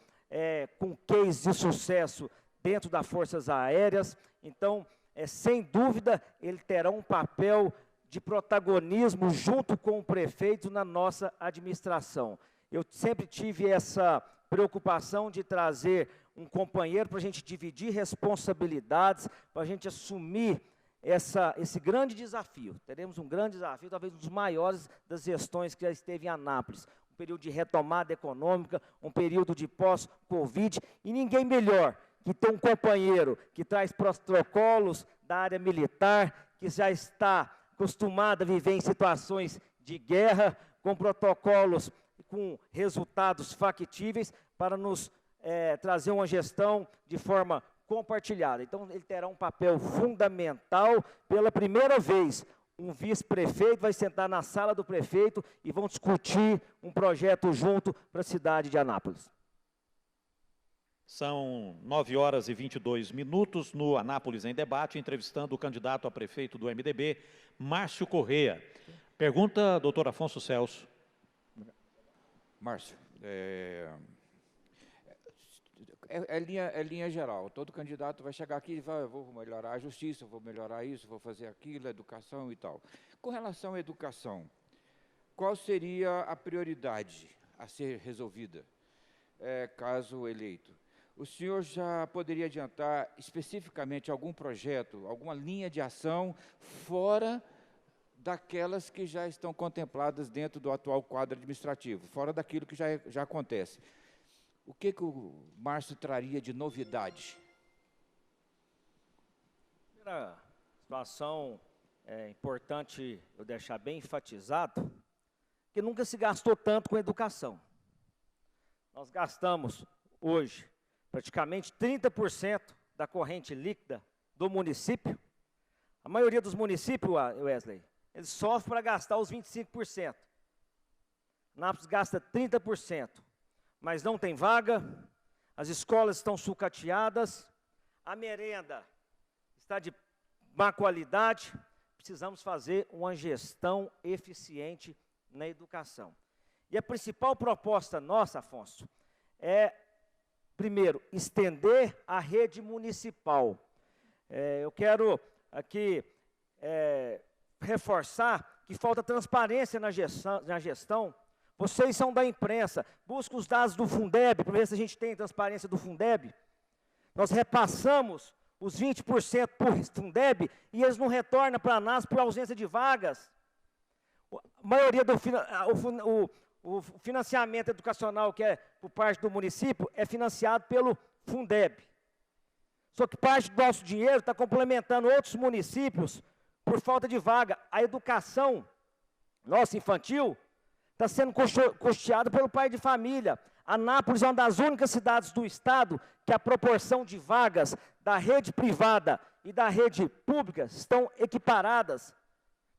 com case de sucesso dentro das Forças Aéreas. Então, sem dúvida, ele terá um papel de protagonismo junto com o prefeito na nossa administração. Eu sempre tive essa preocupação de trazer um companheiro para a gente dividir responsabilidades, para a gente assumir esse grande desafio. Teremos um grande desafio, talvez um dos maiores das gestões que já esteve em Anápolis. Um período de retomada econômica, um período de pós-Covid, e ninguém melhor que ter um companheiro que traz protocolos da área militar, que já está acostumado a viver em situações de guerra, com protocolos, com resultados factíveis, para nos trazer uma gestão de forma compartilhada. Então, ele terá um papel fundamental. Pela primeira vez, um vice-prefeito vai sentar na sala do prefeito e vão discutir um projeto junto para a cidade de Anápolis.
São 9h22 no Anápolis em Debate, entrevistando o candidato a prefeito do MDB, Márcio Correia. Pergunta, doutor Afonso Celso.
Márcio, linha geral. Todo candidato vai chegar aqui e vai, eu vou melhorar a justiça, vou melhorar isso, vou fazer aquilo, a educação e tal. Com relação à educação, qual seria a prioridade a ser resolvida, caso eleito? O senhor já poderia adiantar especificamente algum projeto, alguma linha de ação fora daquelas que já estão contempladas dentro do atual quadro administrativo, fora daquilo que já acontece? O que o Márcio traria de novidade?
Primeira situação importante eu deixar bem enfatizado, que nunca se gastou tanto com educação. Nós gastamos hoje praticamente 30% da corrente líquida do município. A maioria dos municípios, Wesley, eles sofrem para gastar os 25%. Anápolis gasta 30%. Mas não tem vaga, as escolas estão sucateadas, a merenda está de má qualidade. Precisamos fazer uma gestão eficiente na educação. E a principal proposta nossa, Afonso, é, primeiro, estender a rede municipal. Eu quero aqui reforçar que falta transparência na gestão. Vocês são da imprensa, busca os dados do Fundeb, para ver se a gente tem transparência do Fundeb. Nós repassamos os 20% por Fundeb e eles não retornam para nós por ausência de vagas. A maioria do o financiamento educacional que é por parte do município é financiado pelo Fundeb. Só que parte do nosso dinheiro está complementando outros municípios por falta de vaga. A educação nossa infantil está sendo custeado pelo pai de família. Anápolis é uma das únicas cidades do estado que a proporção de vagas da rede privada e da rede pública estão equiparadas.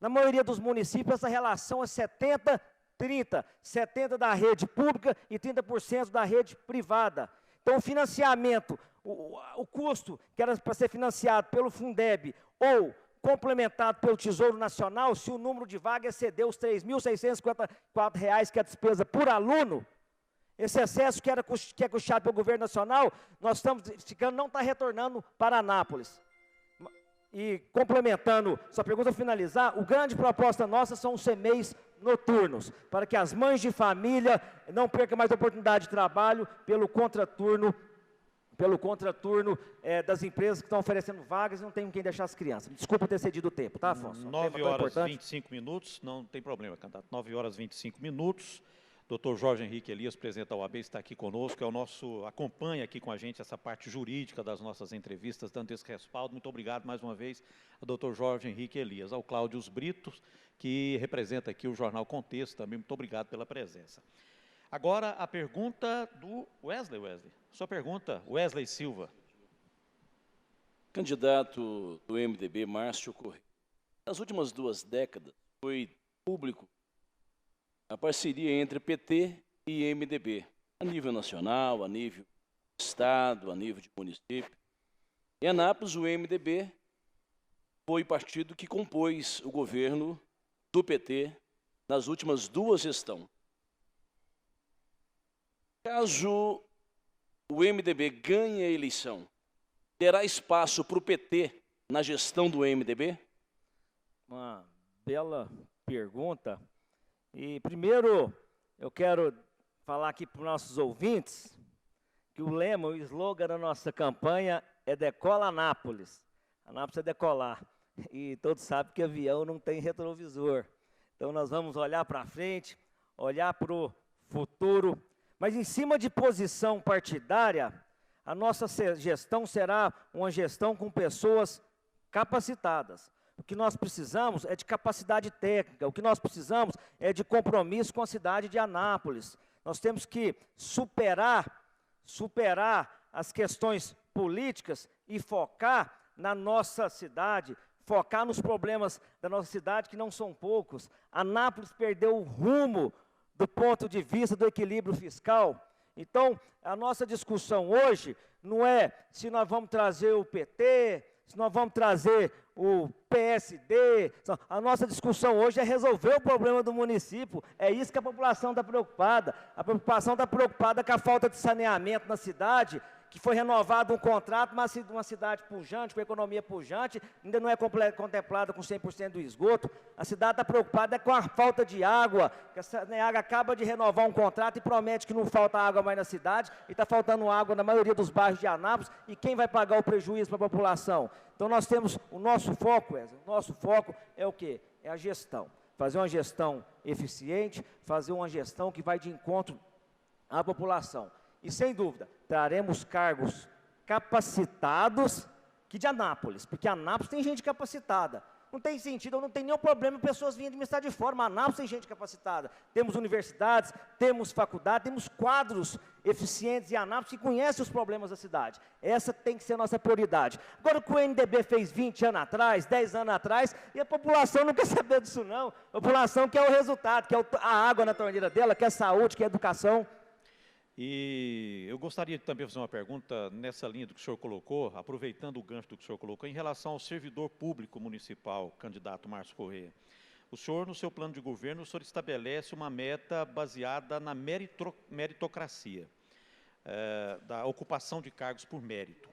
Na maioria dos municípios, essa relação é 70-30. 70% da rede pública e 30% da rede privada. Então, o financiamento, o custo que era para ser financiado pelo Fundeb ou complementado pelo Tesouro Nacional, se o número de vagas exceder os R$ 3.654, que é a despesa por aluno, Esse excesso que é custeado pelo governo nacional, nós estamos ficando, não está retornando para Anápolis. E complementando sua pergunta, finalizar, o grande proposta nossa são os CMEIs noturnos, para que as mães de família não percam mais oportunidade de trabalho pelo contraturno das empresas que estão oferecendo vagas e não tem quem deixar as crianças. Desculpa ter cedido o tempo, tá, Afonso?
9 horas e 25 minutos, não tem problema, candidato. 9 horas e 25 minutos. Dr. Jorge Henrique Elias, presidente da OAB, está aqui conosco, acompanha aqui com a gente essa parte jurídica das nossas entrevistas, dando esse respaldo. Muito obrigado mais uma vez ao Dr. Jorge Henrique Elias, ao Cláudio Brito, que representa aqui o Jornal Contexto também. Muito obrigado pela presença. Agora a pergunta do Wesley. Sua pergunta, Wesley Silva.
Candidato do MDB, Márcio Correia. Nas últimas 2 décadas, foi público a parceria entre PT e MDB, a nível nacional, a nível de estado, a nível de município. Em Anápolis, o MDB foi o partido que compôs o governo do PT nas últimas 2 gestões. Caso o MDB ganhe a eleição, terá espaço para o PT na gestão do MDB?
Uma bela pergunta. E primeiro, eu quero falar aqui para os nossos ouvintes que o lema, o slogan da nossa campanha é Decola Anápolis. Anápolis é decolar. E todos sabem que avião não tem retrovisor. Então nós vamos olhar para frente, olhar para o futuro. Mas em cima de posição partidária, a nossa gestão será uma gestão com pessoas capacitadas. O que nós precisamos é de capacidade técnica, o que nós precisamos é de compromisso com a cidade de Anápolis. Nós temos que superar as questões políticas e focar na nossa cidade, focar nos problemas da nossa cidade, que não são poucos. Anápolis perdeu o rumo do ponto de vista do equilíbrio fiscal. Então, a nossa discussão hoje não é se nós vamos trazer o PT, se nós vamos trazer o PSD. A nossa discussão hoje é resolver o problema do município. É isso que a população está preocupada. A população está preocupada com a falta de saneamento na cidade, que foi renovado um contrato, mas uma cidade pujante, com economia pujante, ainda não é contemplada com 100% do esgoto. A cidade está preocupada com a falta de água, que a Saneaga acaba de renovar um contrato e promete que não falta água mais na cidade, e está faltando água na maioria dos bairros de Anápolis, e quem vai pagar o prejuízo para a população? Então nós temos o nosso foco, Wesley, o nosso foco é o quê? É a gestão. Fazer uma gestão eficiente, fazer uma gestão que vai de encontro à população. E, sem dúvida, traremos cargos capacitados que de Anápolis, porque Anápolis tem gente capacitada. Não tem sentido, não tem nenhum problema pessoas virem administrar de fora, mas Anápolis tem gente capacitada. Temos universidades, temos faculdade, temos quadros eficientes em Anápolis que conhecem os problemas da cidade. Essa tem que ser a nossa prioridade. Agora, o que o MDB fez 20 anos atrás, 10 anos atrás, e a população não quer saber disso, não. A população quer o resultado, quer a água na torneira dela, quer saúde, quer educação.
E eu gostaria de também fazer uma pergunta nessa linha do que o senhor colocou, aproveitando o gancho do que o senhor colocou, em relação ao servidor público municipal, candidato Márcio Correia. O senhor, no seu plano de governo, o senhor estabelece uma meta baseada na meritocracia, da ocupação de cargos por mérito.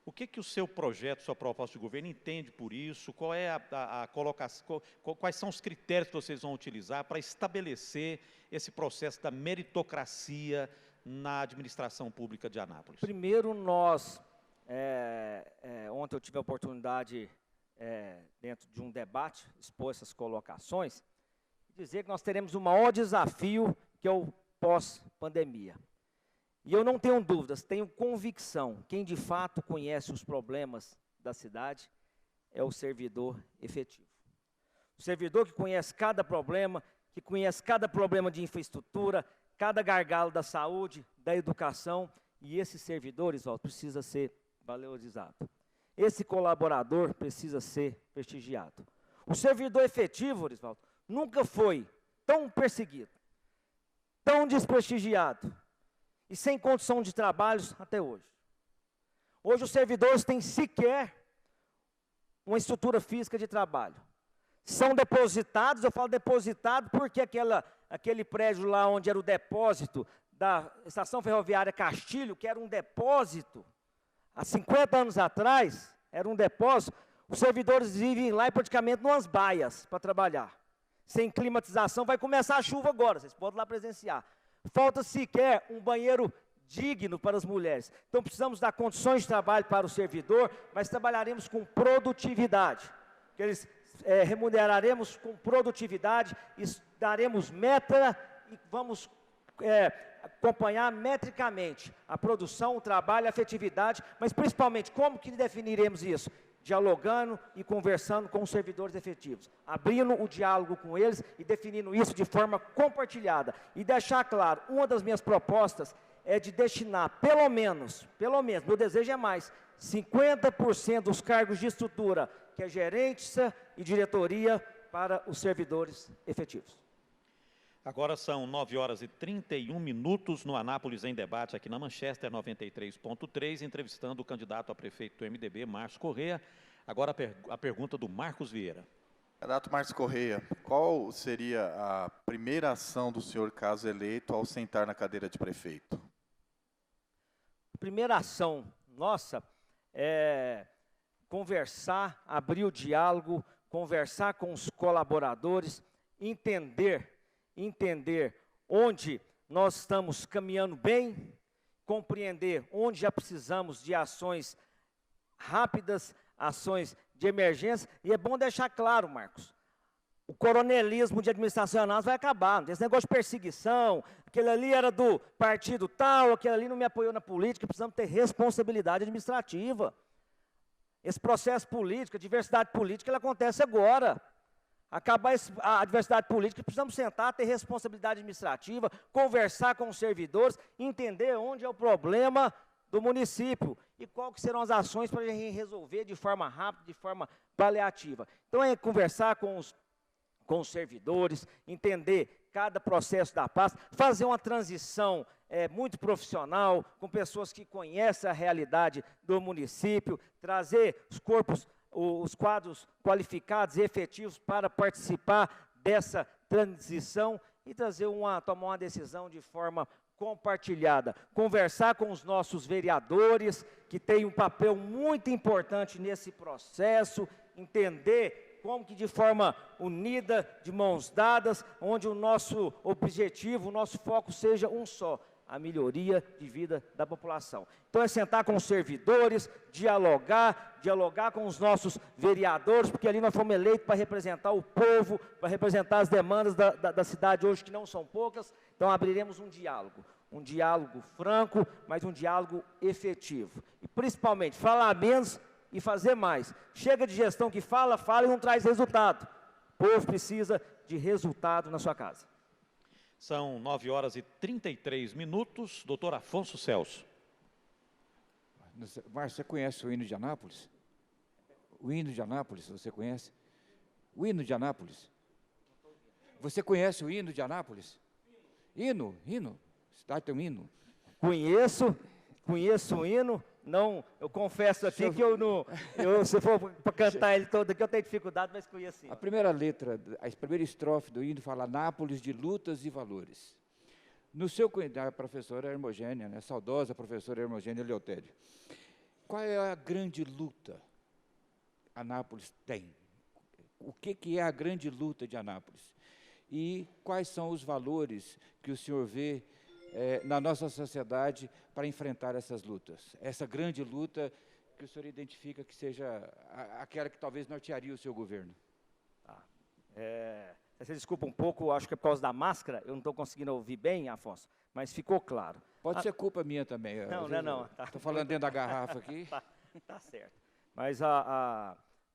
O que o seu projeto, sua proposta de governo entende por isso? Qual é a colocação, quais são os critérios que vocês vão utilizar para estabelecer esse processo da meritocracia na administração pública de Anápolis?
Primeiro, nós, ontem eu tive a oportunidade, dentro de um debate, expor essas colocações, dizer que nós teremos o maior desafio, que é o pós-pandemia. E eu não tenho dúvidas, tenho convicção, quem de fato conhece os problemas da cidade é o servidor efetivo. O servidor que conhece cada problema, que conhece cada problema de infraestrutura, cada gargalo da saúde, da educação, e esse servidor, Orisvaldo, precisa ser valorizado. Esse colaborador precisa ser prestigiado. O servidor efetivo, Orisvaldo, nunca foi tão perseguido, tão desprestigiado e sem condição de trabalhos até hoje. Hoje os servidores têm sequer uma estrutura física de trabalho. São depositados, eu falo depositado porque aquele prédio lá onde era o depósito da Estação Ferroviária Castilho, que era um depósito, há 50 anos atrás, era um depósito, os servidores vivem lá praticamente numas baias para trabalhar. Sem climatização, vai começar a chuva agora, vocês podem lá presenciar. Falta sequer um banheiro digno para as mulheres. Então, precisamos dar condições de trabalho para o servidor, mas trabalharemos com produtividade. Remuneraremos com produtividade, daremos meta e vamos acompanhar metricamente a produção, o trabalho, a efetividade, mas principalmente, como que definiremos isso? Dialogando e conversando com os servidores efetivos, abrindo o diálogo com eles e definindo isso de forma compartilhada. E deixar claro, uma das minhas propostas é de destinar pelo menos, meu desejo é mais, 50% dos cargos de estrutura, que é gerência e diretoria, para os servidores efetivos.
Agora são 9h31 no Anápolis em Debate, aqui na Manchester 93.3, entrevistando o candidato a prefeito do MDB, Márcio Correia. Agora a pergunta do Marcos Vieira.
Candidato Márcio Correia, qual seria a primeira ação do senhor, caso eleito, ao sentar na cadeira de prefeito?
A primeira ação nossa é conversar, abrir o diálogo, conversar com os colaboradores, entender onde nós estamos caminhando bem, compreender onde já precisamos de ações rápidas, ações de emergência, e é bom deixar claro, Marcos, o coronelismo de administração vai acabar, não tem esse negócio de perseguição, aquele ali era do partido tal, aquele ali não me apoiou na política, precisamos ter responsabilidade administrativa. Esse processo político, a diversidade política, ela acontece agora. Acabar a diversidade política, precisamos sentar, ter responsabilidade administrativa, conversar com os servidores, entender onde é o problema do município e quais que serão as ações para a gente resolver de forma rápida, de forma paliativa. Então, é conversar com os servidores, entender cada processo da pasta, fazer uma transição muito profissional, com pessoas que conhecem a realidade do município, trazer os quadros qualificados e efetivos para participar dessa transição e tomar uma decisão de forma compartilhada. Conversar com os nossos vereadores, que têm um papel muito importante nesse processo, entender como que de forma unida, de mãos dadas, onde o nosso objetivo, o nosso foco seja um só, a melhoria de vida da população. Então, é sentar com os servidores, dialogar com os nossos vereadores, porque ali nós fomos eleitos para representar o povo, para representar as demandas da cidade hoje, que não são poucas. Então, abriremos um diálogo franco, mas um diálogo efetivo. E, principalmente, falar menos e fazer mais. Chega de gestão que fala e não traz resultado. O povo precisa de resultado na sua casa.
São 9h33. Doutor Afonso Celso.
Márcio, você conhece o hino de Anápolis? O hino de Anápolis, você conhece? O hino de Anápolis? Você conhece o hino de Anápolis? Hino? Cidade tem um hino?
Conheço o hino. Não, eu confesso aqui que se for para cantar ele todo aqui, eu tenho dificuldade, mas conheço sim.
A primeira letra, a primeira estrofe do hino fala Anápolis de lutas e valores. No seu a professora Hermogênia, né, saudosa professora Hermogênia Eleutério, qual é a grande luta Anápolis tem? O que é a grande luta de Anápolis? E quais são os valores que o senhor vê na nossa sociedade para enfrentar essas lutas? Essa grande luta que o senhor identifica que seja aquela que talvez nortearia o seu governo.
Você desculpa um pouco, acho que é por causa da máscara, eu não estou conseguindo ouvir bem, Afonso, mas ficou claro.
Pode ser culpa minha também.
Não.
Estou falando dentro da garrafa aqui.
Tá certo. Mas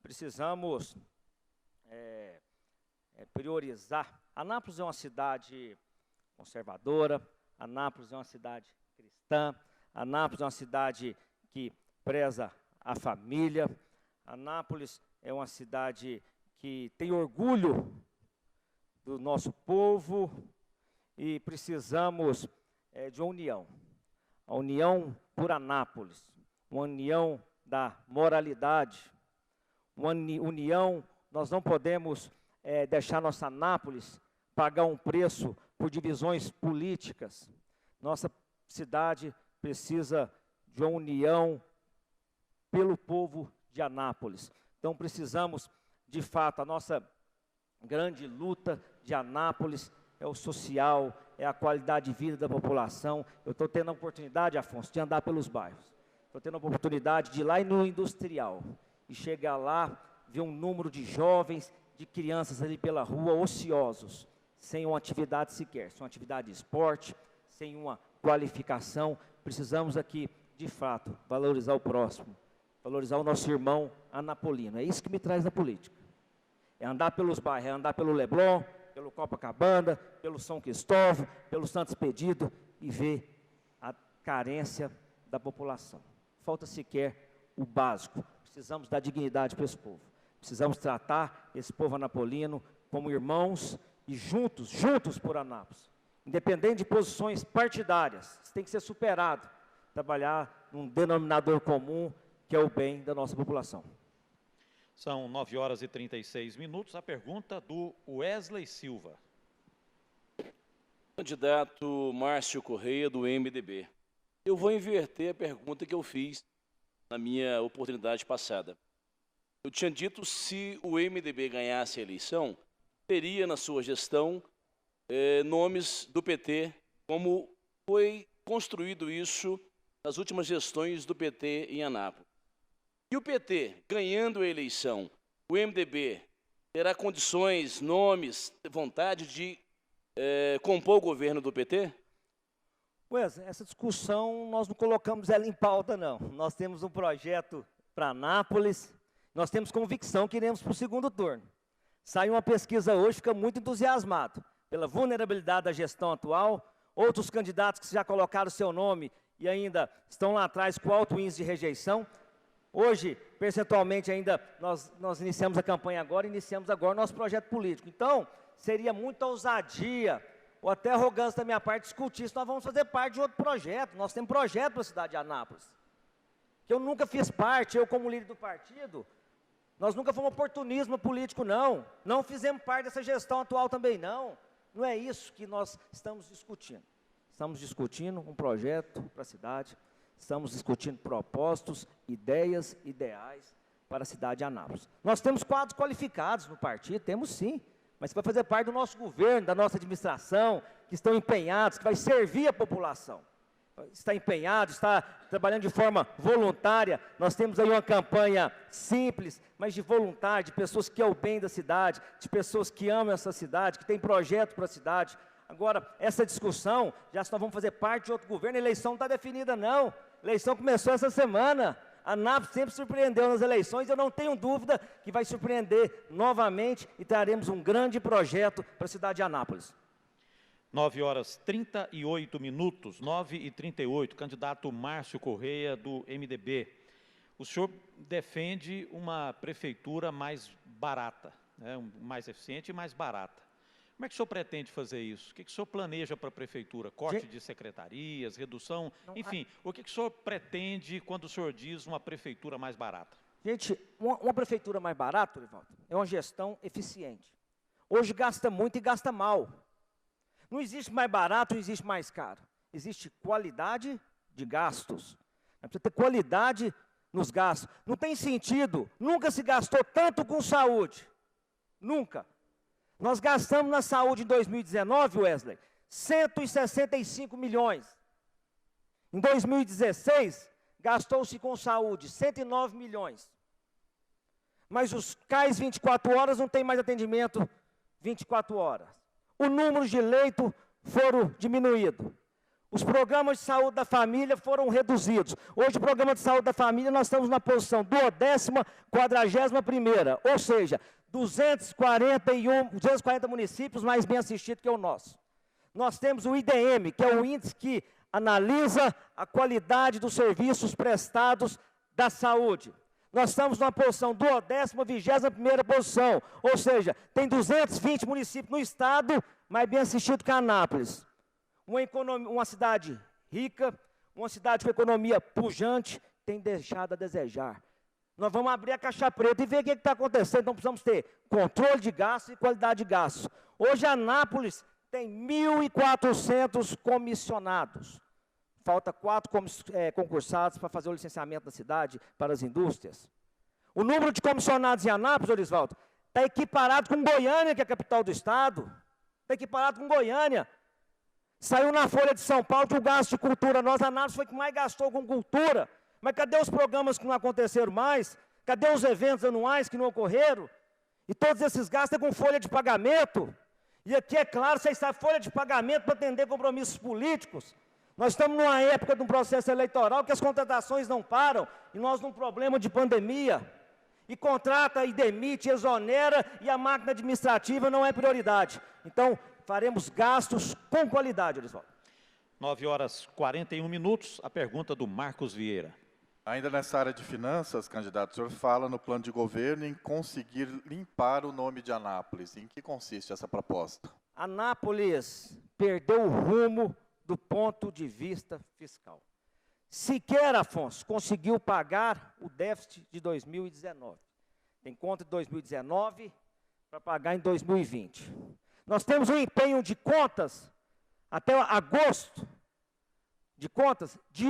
precisamos priorizar. Anápolis é uma cidade conservadora, Anápolis é uma cidade cristã, Anápolis é uma cidade que preza a família, Anápolis é uma cidade que tem orgulho do nosso povo e precisamos de uma união. A união por Anápolis, uma união da moralidade, uma união, nós não podemos deixar nossa Anápolis pagar um preço por divisões políticas. Nossa cidade precisa de uma união pelo povo de Anápolis. Então precisamos, de fato, a nossa grande luta de Anápolis é o social, é a qualidade de vida da população. Eu estou tendo a oportunidade, Afonso, de andar pelos bairros. Estou tendo a oportunidade de ir lá no industrial e chegar lá, ver um número de jovens, de crianças ali pela rua, ociosos, sem uma atividade sequer, sem uma atividade de esporte, sem uma qualificação. Precisamos aqui, de fato, valorizar o próximo, valorizar o nosso irmão anapolino. É isso que me traz na política. É andar pelos bairros, é andar pelo Leblon, pelo Copacabana, pelo São Cristóvão, pelo Santo Expedito e ver a carência da população. Falta sequer o básico. Precisamos dar dignidade para esse povo. Precisamos tratar esse povo anapolino como irmãos e juntos por Anápolis. Independente de posições partidárias, isso tem que ser superado. Trabalhar num denominador comum, que é o bem da nossa população.
São 9 horas e 36 minutos. A pergunta do Wesley Silva.
Candidato Márcio Correia, do MDB. Eu vou inverter a pergunta que eu fiz na minha oportunidade passada. Eu tinha dito, se o MDB ganhasse a eleição, teria na sua gestão nomes do PT, como foi construído isso nas últimas gestões do PT em Anápolis. E o PT, ganhando a eleição, o MDB terá condições, nomes, vontade de compor o governo do PT?
Pois, essa discussão nós não colocamos ela em pauta, não. Nós temos um projeto para Anápolis, nós temos convicção que iremos para o segundo turno. Saiu uma pesquisa hoje, fica muito entusiasmado pela vulnerabilidade da gestão atual, outros candidatos que já colocaram seu nome e ainda estão lá atrás com alto índice de rejeição. Hoje, percentualmente ainda, nós iniciamos a campanha agora, iniciamos agora o nosso projeto político. Então, seria muita ousadia, ou até arrogância da minha parte, discutir isso. Nós vamos fazer parte de outro projeto. Nós temos projeto para a cidade de Anápolis, que eu nunca fiz parte, eu como líder do partido, nós nunca fomos oportunismo político, não. Não fizemos parte dessa gestão atual também, não. Não é isso que nós estamos discutindo. Estamos discutindo um projeto para a cidade, estamos discutindo propósitos, ideias, ideais para a cidade de Anápolis. Nós temos quadros qualificados no partido, temos sim, mas que vai fazer parte do nosso governo, da nossa administração, que estão empenhados, que vai servir a população. Está empenhado, está trabalhando de forma voluntária. Nós temos aí uma campanha simples, mas de voluntário, de pessoas que é o bem da cidade, de pessoas que amam essa cidade, que têm projeto para a cidade. Agora, essa discussão, já nós vamos fazer parte de outro governo, a eleição não está definida, não. A eleição começou essa semana. A Anápolis sempre surpreendeu nas eleições, eu não tenho dúvida que vai surpreender novamente e traremos um grande projeto para a cidade de Anápolis.
9 horas 38 minutos, 9h38, candidato Márcio Correia, do MDB. O senhor defende uma prefeitura mais barata, né, mais eficiente e mais barata. Como é que o senhor pretende fazer isso? O que o senhor planeja para a prefeitura? Corte de secretarias, redução, enfim, o que o senhor pretende quando o senhor diz uma prefeitura mais barata?
Gente, uma prefeitura mais barata, Orivaldo, é uma gestão eficiente. Hoje gasta muito e gasta mal. Não existe mais barato, não existe mais caro. Existe qualidade de gastos. Precisa ter qualidade nos gastos. Não tem sentido, nunca se gastou tanto com saúde. Nunca. Nós gastamos na saúde em 2019, Wesley, 165 milhões. Em 2016, gastou-se com saúde 109 milhões. Mas os CAIS 24 horas não tem mais atendimento 24 horas. O número de leitos foram diminuídos. Os programas de saúde da família foram reduzidos. Hoje, o programa de saúde da família, nós estamos na posição 240ª, ou seja, 240 municípios mais bem assistidos que o nosso. Nós temos o IDM, que é o índice que analisa a qualidade dos serviços prestados da saúde. Nós estamos numa posição 21ª posição, ou seja, tem 220 municípios no estado, mais bem assistido que Anápolis. Uma cidade rica, uma cidade com economia pujante, tem deixado a desejar. Nós vamos abrir a caixa preta e ver o que está acontecendo, então precisamos ter controle de gastos e qualidade de gastos. Hoje Anápolis tem 1.400 comissionados. Falta 4 concursados para fazer o licenciamento da cidade para as indústrias. O número de comissionados em Anápolis, Orisvaldo, está equiparado com Goiânia, que é a capital do estado. Está equiparado com Goiânia. Saiu na Folha de São Paulo que o gasto de cultura, nós, Anápolis, foi que mais gastou com cultura. Mas cadê os programas que não aconteceram mais? Cadê os eventos anuais que não ocorreram? E todos esses gastos é com folha de pagamento. E aqui, é claro, vocês sabem, folha de pagamento para atender compromissos políticos. Nós estamos numa época de um processo eleitoral que as contratações não param, e nós num problema de pandemia. E contrata, e demite, exonera, e a máquina administrativa não é prioridade. Então, faremos gastos com qualidade, Orisvaldo.
9h41, a pergunta do Marcos Vieira.
Ainda nessa área de finanças, candidato, o senhor fala no plano de governo em conseguir limpar o nome de Anápolis. Em que consiste essa proposta?
Anápolis perdeu o rumo do ponto de vista fiscal. Sequer, Afonso, conseguiu pagar o déficit de 2019. Tem conta de 2019 para pagar em 2020. Nós temos um empenho de contas, até agosto, de contas de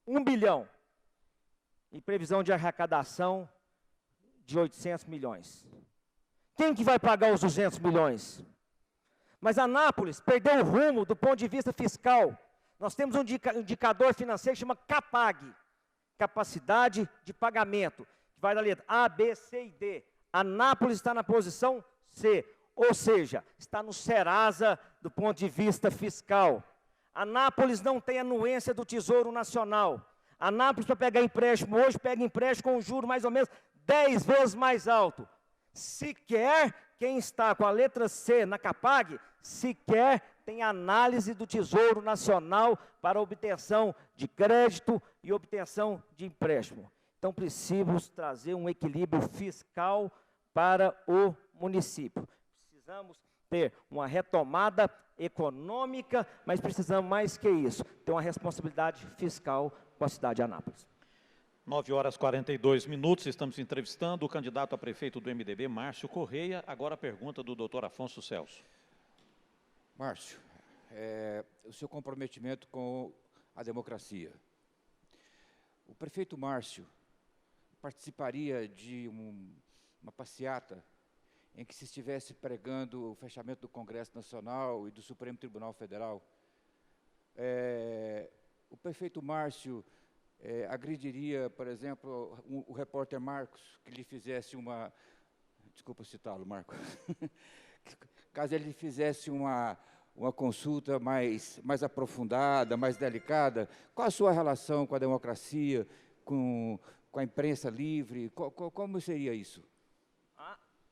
1 bilhão, e previsão de arrecadação de 800 milhões. Quem que vai pagar os 200 milhões? Mas Anápolis perdeu o rumo do ponto de vista fiscal. Nós temos um indicador financeiro que chama CAPAG, capacidade de pagamento, que vai da letra A, B, C e D. Anápolis está na posição C, ou seja, está no Serasa do ponto de vista fiscal. Anápolis não tem anuência do Tesouro Nacional. Anápolis, para pegar empréstimo hoje, pega empréstimo com um juro mais ou menos 10 vezes mais alto. Sequer quem está com a letra C na CAPAG, sequer tem análise do Tesouro Nacional para obtenção de crédito e obtenção de empréstimo. Então, precisamos trazer um equilíbrio fiscal para o município. Precisamos ter uma retomada econômica, mas precisamos mais que isso, ter uma responsabilidade fiscal com a cidade de Anápolis.
9h42, estamos entrevistando o candidato a prefeito do MDB, Márcio Correia. Agora a pergunta do doutor Afonso Celso.
Márcio, o seu comprometimento com a democracia. O prefeito Márcio participaria de uma passeata em que se estivesse pregando o fechamento do Congresso Nacional e do Supremo Tribunal Federal? O prefeito Márcio agrediria, por exemplo, o repórter Marcos, que lhe fizesse uma... Desculpa citá-lo, Marcos. Caso ele fizesse uma consulta mais aprofundada, mais delicada, qual a sua relação com a democracia, com a imprensa livre? Como seria isso?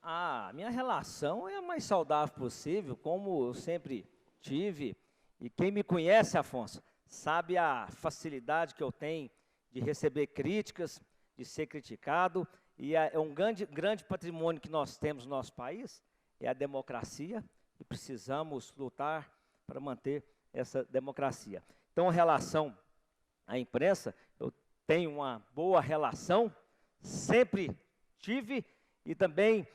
A minha relação é a mais saudável possível, como eu sempre tive. E quem me conhece, Afonso, sabe a facilidade que eu tenho de receber críticas, de ser criticado. E é um grande patrimônio que nós temos no nosso país, é a democracia, e precisamos lutar para manter essa democracia. Então, em relação à imprensa, eu tenho uma boa relação, sempre tive, e também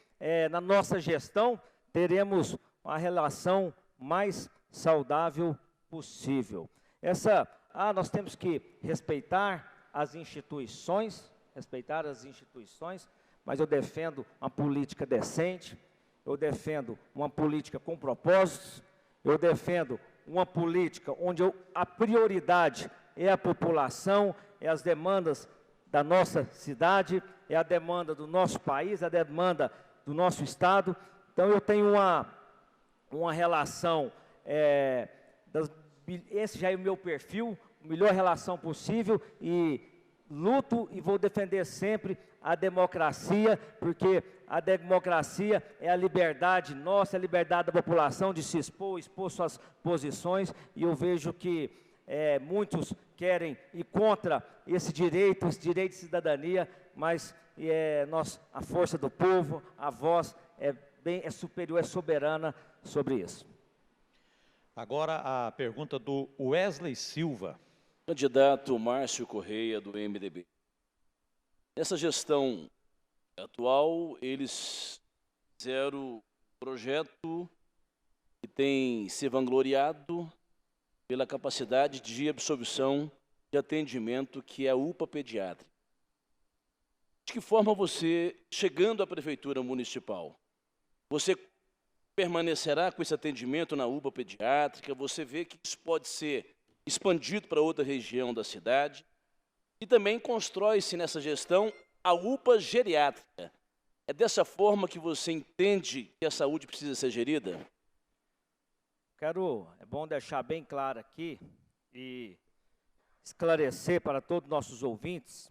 na nossa gestão teremos uma relação mais saudável possível. Nós temos que respeitar as instituições, mas eu defendo uma política decente, eu defendo uma política com propósitos, eu defendo uma política onde a prioridade é a população, é as demandas da nossa cidade, é a demanda do nosso país, a demanda do nosso estado. Então, eu tenho uma relação, esse já é o meu perfil, a melhor relação possível, e luto e vou defender sempre a democracia, porque a democracia é a liberdade nossa, é a liberdade da população de se expor suas posições, e eu vejo que muitos querem ir contra esse direito de cidadania, mas a força do povo, a voz é superior, é soberana sobre isso.
Agora a pergunta do Wesley Silva.
Candidato Márcio Correia, do MDB. Nessa gestão atual, eles fizeram projeto que tem se vangloriado pela capacidade de absorção de atendimento que é a UPA pediátrica. De que forma você, chegando à Prefeitura Municipal, você permanecerá com esse atendimento na UPA pediátrica? Você vê que isso pode ser expandido para outra região da cidade? E também constrói-se nessa gestão a UPA geriátrica. É dessa forma que você entende que a saúde precisa ser gerida?
É bom deixar bem claro aqui e esclarecer para todos os nossos ouvintes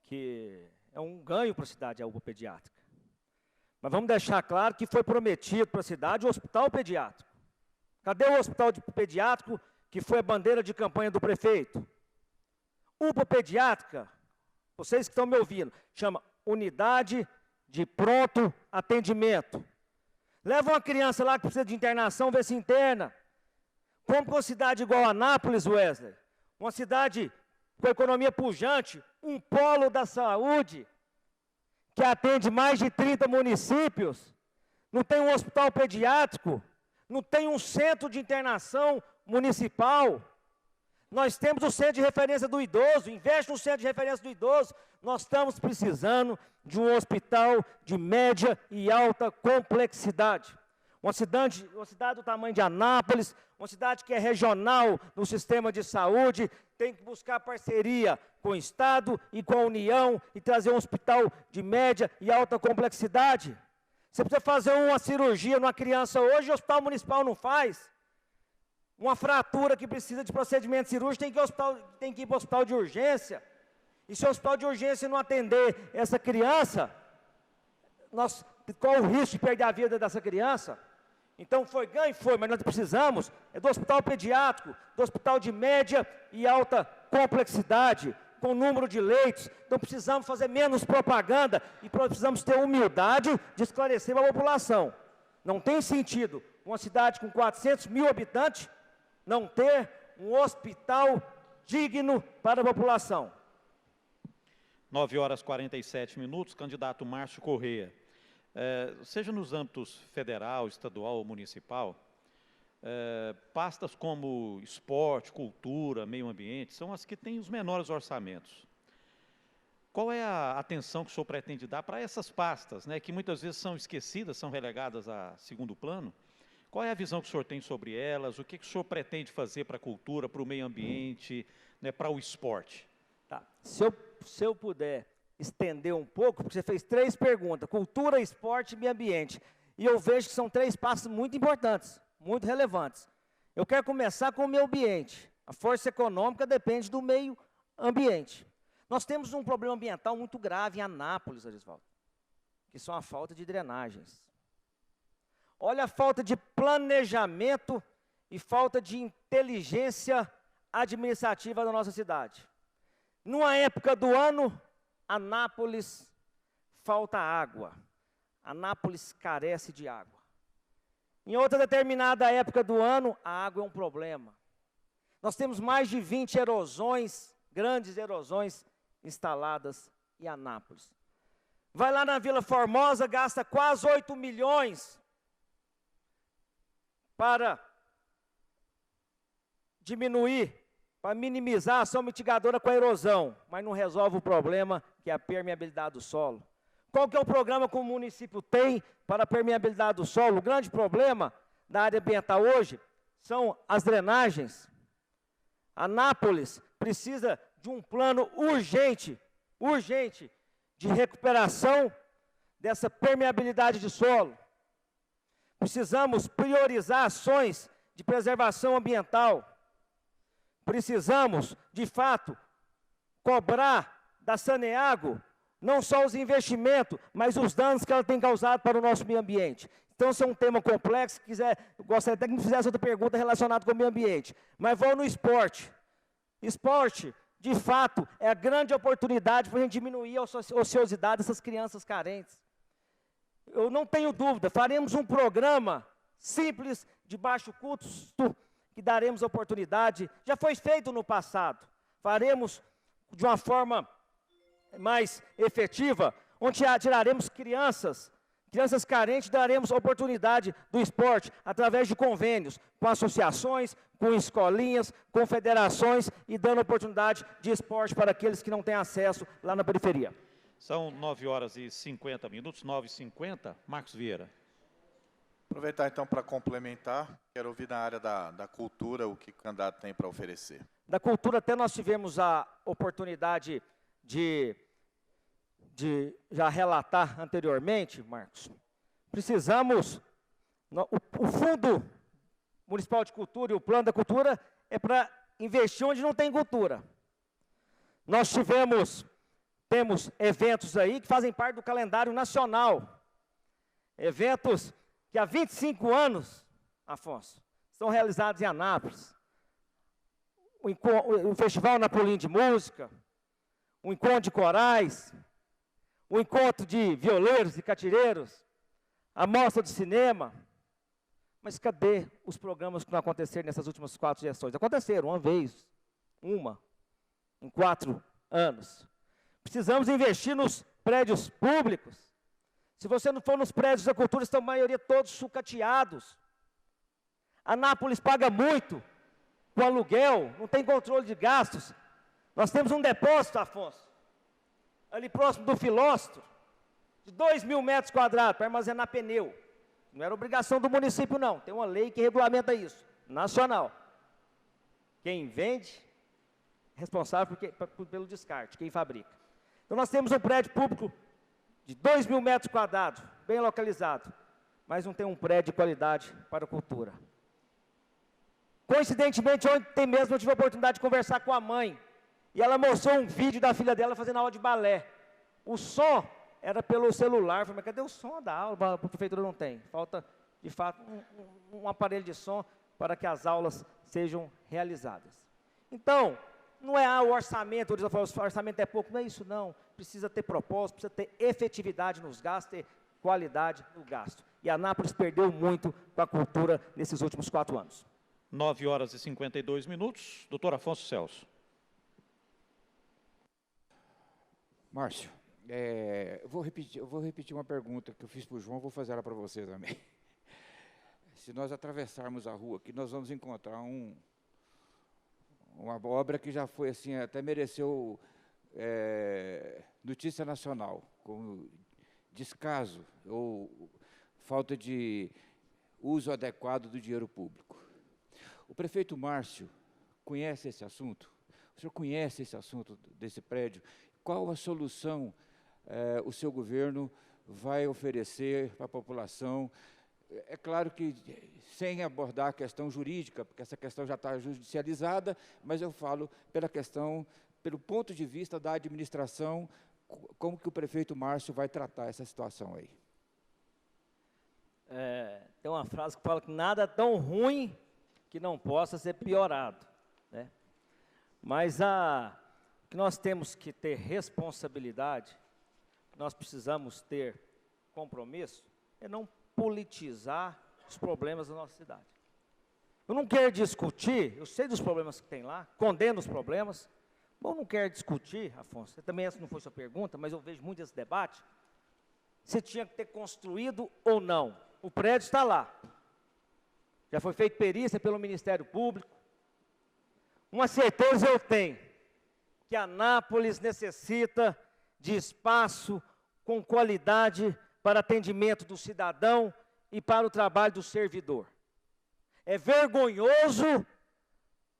que é um ganho para a cidade a UPA pediátrica. Mas vamos deixar claro que foi prometido para a cidade o hospital pediátrico. Cadê o hospital pediátrico que foi a bandeira de campanha do prefeito? UPA pediátrica, vocês que estão me ouvindo, chama Unidade de Pronto Atendimento. Leva uma criança lá que precisa de internação, vê se interna. Como com uma cidade igual a Anápolis, Wesley, uma cidade com economia pujante, um polo da saúde, que atende mais de 30 municípios, não tem um hospital pediátrico, não tem um centro de internação municipal. Nós temos o centro de referência do idoso, investe no centro de referência do idoso. Nós estamos precisando de um hospital de média e alta complexidade. Uma cidade do tamanho de Anápolis, uma cidade que é regional no sistema de saúde, tem que buscar parceria com o Estado e com a União e trazer um hospital de média e alta complexidade. Você precisa fazer uma cirurgia numa criança hoje, o hospital municipal não faz. Uma fratura que precisa de procedimento cirúrgico tem que ir para o hospital de urgência. E se o hospital de urgência não atender essa criança, qual o risco de perder a vida dessa criança? Então foi ganho, mas nós precisamos do hospital pediátrico, do hospital de média e alta complexidade, com número de leitos. Então precisamos fazer menos propaganda e precisamos ter humildade de esclarecer para a população. Não tem sentido uma cidade com 400 mil habitantes não ter um hospital digno para a população.
9h47, candidato Márcio Corrêa. Seja nos âmbitos federal, estadual ou municipal, pastas como esporte, cultura, meio ambiente, são as que têm os menores orçamentos. Qual é a atenção que o senhor pretende dar para essas pastas, né, que muitas vezes são esquecidas, são relegadas a segundo plano? Qual é a visão que o senhor tem sobre elas? O que o senhor pretende fazer para a cultura, para o meio ambiente, né, para o esporte?
Tá. Se eu puder estender um pouco, porque você fez 3 perguntas, cultura, esporte e meio ambiente. E eu vejo que são 3 passos muito importantes, muito relevantes. Eu quero começar com o meio ambiente. A força econômica depende do meio ambiente. Nós temos um problema ambiental muito grave em Anápolis, Arisvaldo, que são a falta de drenagens. Olha a falta de planejamento e falta de inteligência administrativa da nossa cidade. Numa época do ano, Anápolis falta água. Anápolis carece de água. Em outra determinada época do ano, a água é um problema. Nós temos mais de 20 erosões, grandes erosões instaladas em Anápolis. Vai lá na Vila Formosa, gasta quase 8 milhões para diminuir, para minimizar a ação mitigadora com a erosão, mas não resolve o problema que é a permeabilidade do solo. Qual que é o programa que o município tem para a permeabilidade do solo? O grande problema da área ambiental hoje são as drenagens. Anápolis precisa de um plano urgente de recuperação dessa permeabilidade de solo. Precisamos priorizar ações de preservação ambiental. Precisamos, de fato, cobrar da Saneago não só os investimentos, mas os danos que ela tem causado para o nosso meio ambiente. Então, esse é um tema complexo, eu gostaria até que me fizesse outra pergunta relacionada com o meio ambiente. Mas vou no esporte. Esporte, de fato, é a grande oportunidade para a gente diminuir a ociosidade dessas crianças carentes. Eu não tenho dúvida, faremos um programa simples, de baixo custo, que daremos oportunidade, já foi feito no passado, faremos de uma forma mais efetiva, onde tiraremos crianças Crianças carentes, daremos oportunidade do esporte através de convênios com associações, com escolinhas, com federações e dando oportunidade de esporte para aqueles que não têm acesso lá na periferia.
São 9h50, 9h50. Marcos Vieira.
Aproveitar então para complementar, quero ouvir na área da cultura o que o candidato tem para oferecer.
Da cultura até nós tivemos a oportunidade de já relatar anteriormente, Marcos. Precisamos, o Fundo Municipal de Cultura e o Plano da Cultura é para investir onde não tem cultura. Nós temos eventos aí que fazem parte do calendário nacional. Eventos que há 25 anos, Afonso, são realizados em Anápolis. O Festival Napolim de Música, o Encontro de Corais, o Encontro de Violeiros e Catireiros, a Mostra de Cinema. Mas cadê os programas que não aconteceram nessas últimas 4 gestões? Aconteceram uma vez, em 4 anos. Precisamos investir nos prédios públicos. Se você não for nos prédios da cultura, estão a maioria todos sucateados. Anápolis paga muito com aluguel, não tem controle de gastos. Nós temos um depósito, Afonso, ali próximo do Filósofo, de 2.000 metros quadrados para armazenar pneu. Não era obrigação do município, não. Tem uma lei que regulamenta isso, nacional. Quem vende, é responsável pelo descarte, quem fabrica. Então, nós temos um prédio público de 2.000 metros quadrados, bem localizado, mas não tem um prédio de qualidade para a cultura. Coincidentemente, ontem mesmo eu tive a oportunidade de conversar com a mãe, e ela mostrou um vídeo da filha dela fazendo aula de balé. O som era pelo celular. Eu falei, mas cadê o som da aula? A prefeitura não tem. Falta, de fato, um aparelho de som para que as aulas sejam realizadas. Então, não é o orçamento, o orçamento é pouco, não é isso não. Precisa ter propósito, precisa ter efetividade nos gastos, ter qualidade no gasto. E Anápolis perdeu muito com a cultura nesses últimos 4 anos.
9h52. Doutor Afonso Celso.
Márcio, eu vou repetir uma pergunta que eu fiz para o João, vou fazer ela para você também. Se nós atravessarmos a rua aqui, nós vamos encontrar uma obra que já foi assim, até mereceu notícia nacional, como descaso ou falta de uso adequado do dinheiro público. O prefeito Márcio conhece esse assunto? O senhor conhece esse assunto desse prédio? Qual a solução o seu governo vai oferecer para a população? É claro que sem abordar a questão jurídica, porque essa questão já está judicializada, mas eu falo pelo ponto de vista da administração, como que o prefeito Márcio vai tratar essa situação aí?
Tem uma frase que fala que nada é tão ruim que não possa ser piorado, né? Mas o que nós temos que ter responsabilidade, nós precisamos ter compromisso, é não politizar os problemas da nossa cidade. Eu não quero discutir, eu sei dos problemas que tem lá, condeno os problemas, mas eu não quero discutir, Afonso, também essa não foi sua pergunta, mas eu vejo muito esse debate, se tinha que ter construído ou não. O prédio está lá, já foi feita perícia pelo Ministério Público. Uma certeza eu tenho, que Anápolis necessita de espaço com qualidade para atendimento do cidadão e para o trabalho do servidor. É vergonhoso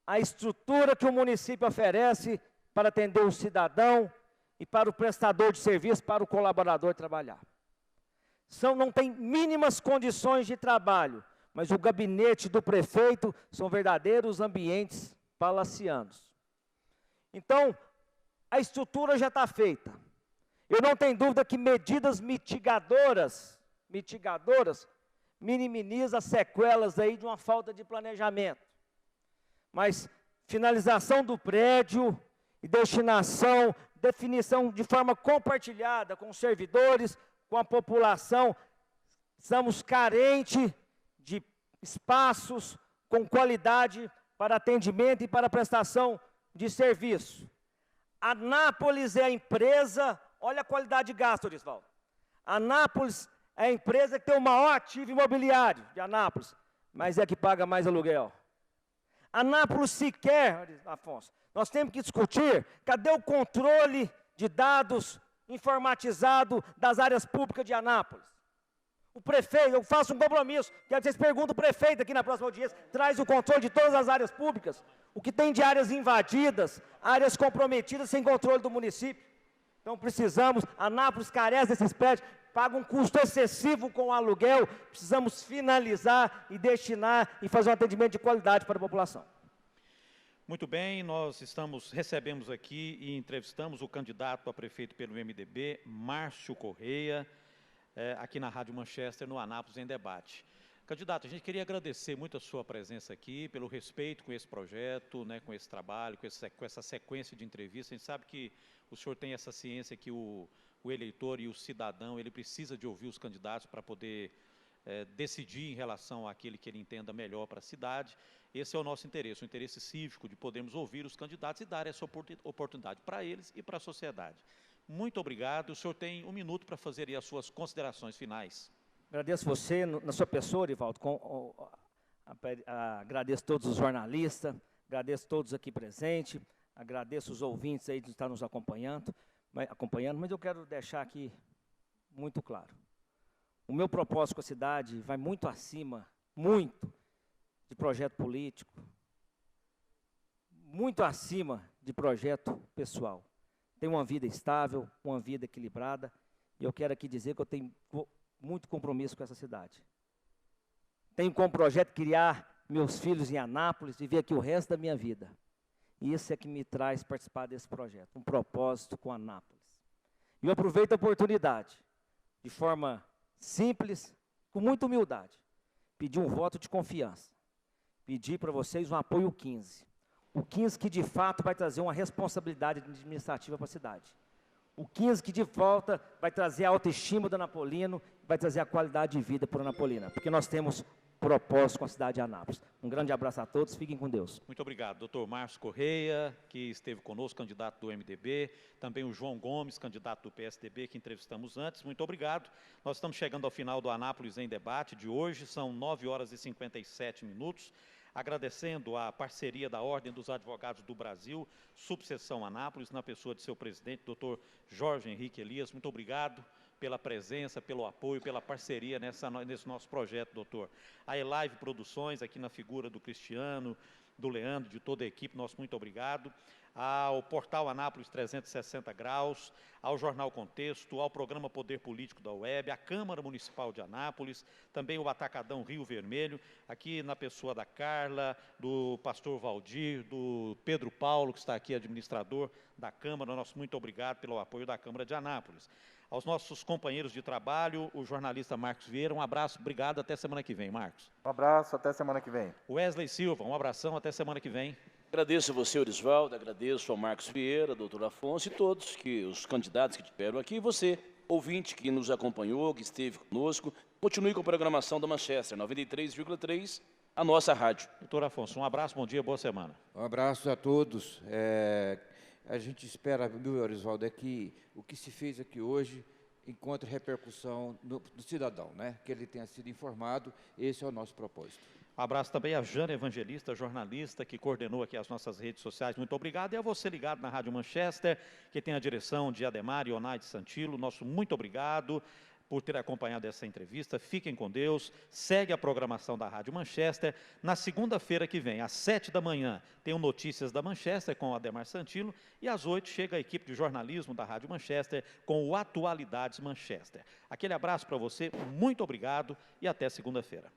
a estrutura que o município oferece para atender o cidadão e para o prestador de serviço, para o colaborador trabalhar. Não tem mínimas condições de trabalho, mas o gabinete do prefeito são verdadeiros ambientes palacianos. Então, a estrutura já está feita. Eu não tenho dúvida que medidas mitigadoras minimizam as sequelas aí de uma falta de planejamento. Mas finalização do prédio e definição de forma compartilhada com os servidores, com a população, estamos carentes de espaços com qualidade para atendimento e para prestação de serviço. Anápolis é a empresa, olha a qualidade de gasto, Orisvaldo. Anápolis é a empresa que tem o maior ativo imobiliário de Anápolis, mas é que paga mais aluguel. Anápolis sequer, Afonso, nós temos que discutir, cadê o controle de dados informatizado das áreas públicas de Anápolis? O prefeito, eu faço um compromisso, quero que vocês perguntem o prefeito aqui na próxima audiência, traz o controle de todas as áreas públicas, o que tem de áreas invadidas, áreas comprometidas sem controle do município. Então precisamos, Anápolis carece desses prédios, paga um custo excessivo com o aluguel, precisamos finalizar e destinar e fazer um atendimento de qualidade para a população.
Muito bem, nós recebemos aqui e entrevistamos o candidato a prefeito pelo MDB, Márcio Correia, aqui na Rádio Manchester, no Anápolis em Debate. Candidato, a gente queria agradecer muito a sua presença aqui, pelo respeito com esse projeto, né, com esse trabalho, com essa sequência de entrevistas. A gente sabe que o senhor tem essa ciência que o eleitor e o cidadão, ele precisa de ouvir os candidatos para poder decidir em relação àquele que ele entenda melhor para a cidade. Esse é o nosso interesse, o interesse cívico de podermos ouvir os candidatos e dar essa oportunidade para eles e para a sociedade. Muito obrigado. O senhor tem 1 minuto para fazer aí as suas considerações finais.
Agradeço você, na sua pessoa, Erivaldo, agradeço todos os jornalistas, agradeço todos aqui presentes, agradeço os ouvintes aí de estar nos acompanhando, mas eu quero deixar aqui muito claro. O meu propósito com a cidade vai muito acima, muito, de projeto político, muito acima de projeto pessoal. Tenho uma vida estável, uma vida equilibrada, e eu quero aqui dizer que eu tenho muito compromisso com essa cidade. Tenho como projeto criar meus filhos em Anápolis, viver aqui o resto da minha vida. E isso é que me traz participar desse projeto, um propósito com Anápolis. E eu aproveito a oportunidade, de forma simples, com muita humildade, pedir um voto de confiança, pedir para vocês um apoio 15. O 15 que de fato vai trazer uma responsabilidade administrativa para a cidade. O 15 que de volta vai trazer a autoestima do anapolino, vai trazer a qualidade de vida para o anapolina, porque nós temos propósito com a cidade de Anápolis. Um grande abraço a todos, fiquem com Deus.
Muito obrigado, doutor Márcio Correia, que esteve conosco, candidato do MDB, também o João Gomes, candidato do PSDB, que entrevistamos antes. Muito obrigado. Nós estamos chegando ao final do Anápolis em Debate de hoje, são 9h57. Agradecendo a parceria da Ordem dos Advogados do Brasil, subseção Anápolis, na pessoa de seu presidente, doutor Jorge Henrique Elias. Muito obrigado pela presença, pelo apoio, pela parceria nesse nosso projeto, doutor. A Elive Produções, aqui na figura do Cristiano, do Leandro, de toda a equipe, nosso muito obrigado. Ao portal Anápolis 360 Graus, ao Jornal Contexto, ao programa Poder Político da UEB, à Câmara Municipal de Anápolis, também o Atacadão Rio Vermelho, aqui na pessoa da Carla, do pastor Valdir, do Pedro Paulo, que está aqui, administrador da Câmara. Nosso muito obrigado pelo apoio da Câmara de Anápolis. Aos nossos companheiros de trabalho, o jornalista Marcos Vieira, um abraço, obrigado, até semana que vem, Marcos.
Um abraço, até semana que vem.
Wesley Silva, um abração, até semana que vem.
Agradeço a você, Orisvaldo, agradeço ao Marcos Vieira, doutor Afonso e todos os candidatos que estiveram aqui. E você, ouvinte que nos acompanhou, que esteve conosco, continue com a programação da Manchester 93,3, a nossa rádio.
Doutor Afonso, um abraço, bom dia, boa semana.
Um abraço a todos. A gente espera, viu, Orisvaldo, que o que se fez aqui hoje encontre repercussão do cidadão, né? Que ele tenha sido informado, esse é o nosso propósito.
Um abraço também a Jana Evangelista, jornalista, que coordenou aqui as nossas redes sociais. Muito obrigado. E a você ligado na Rádio Manchester, que tem a direção de Ademar e Onaide Santilo. Nosso muito obrigado por ter acompanhado essa entrevista. Fiquem com Deus. Segue a programação da Rádio Manchester. Na segunda-feira que vem, às 7 da manhã, tem o Notícias da Manchester com o Ademar Santilo. E às 8 chega a equipe de jornalismo da Rádio Manchester com o Atualidades Manchester. Aquele abraço para você, muito obrigado e até segunda-feira.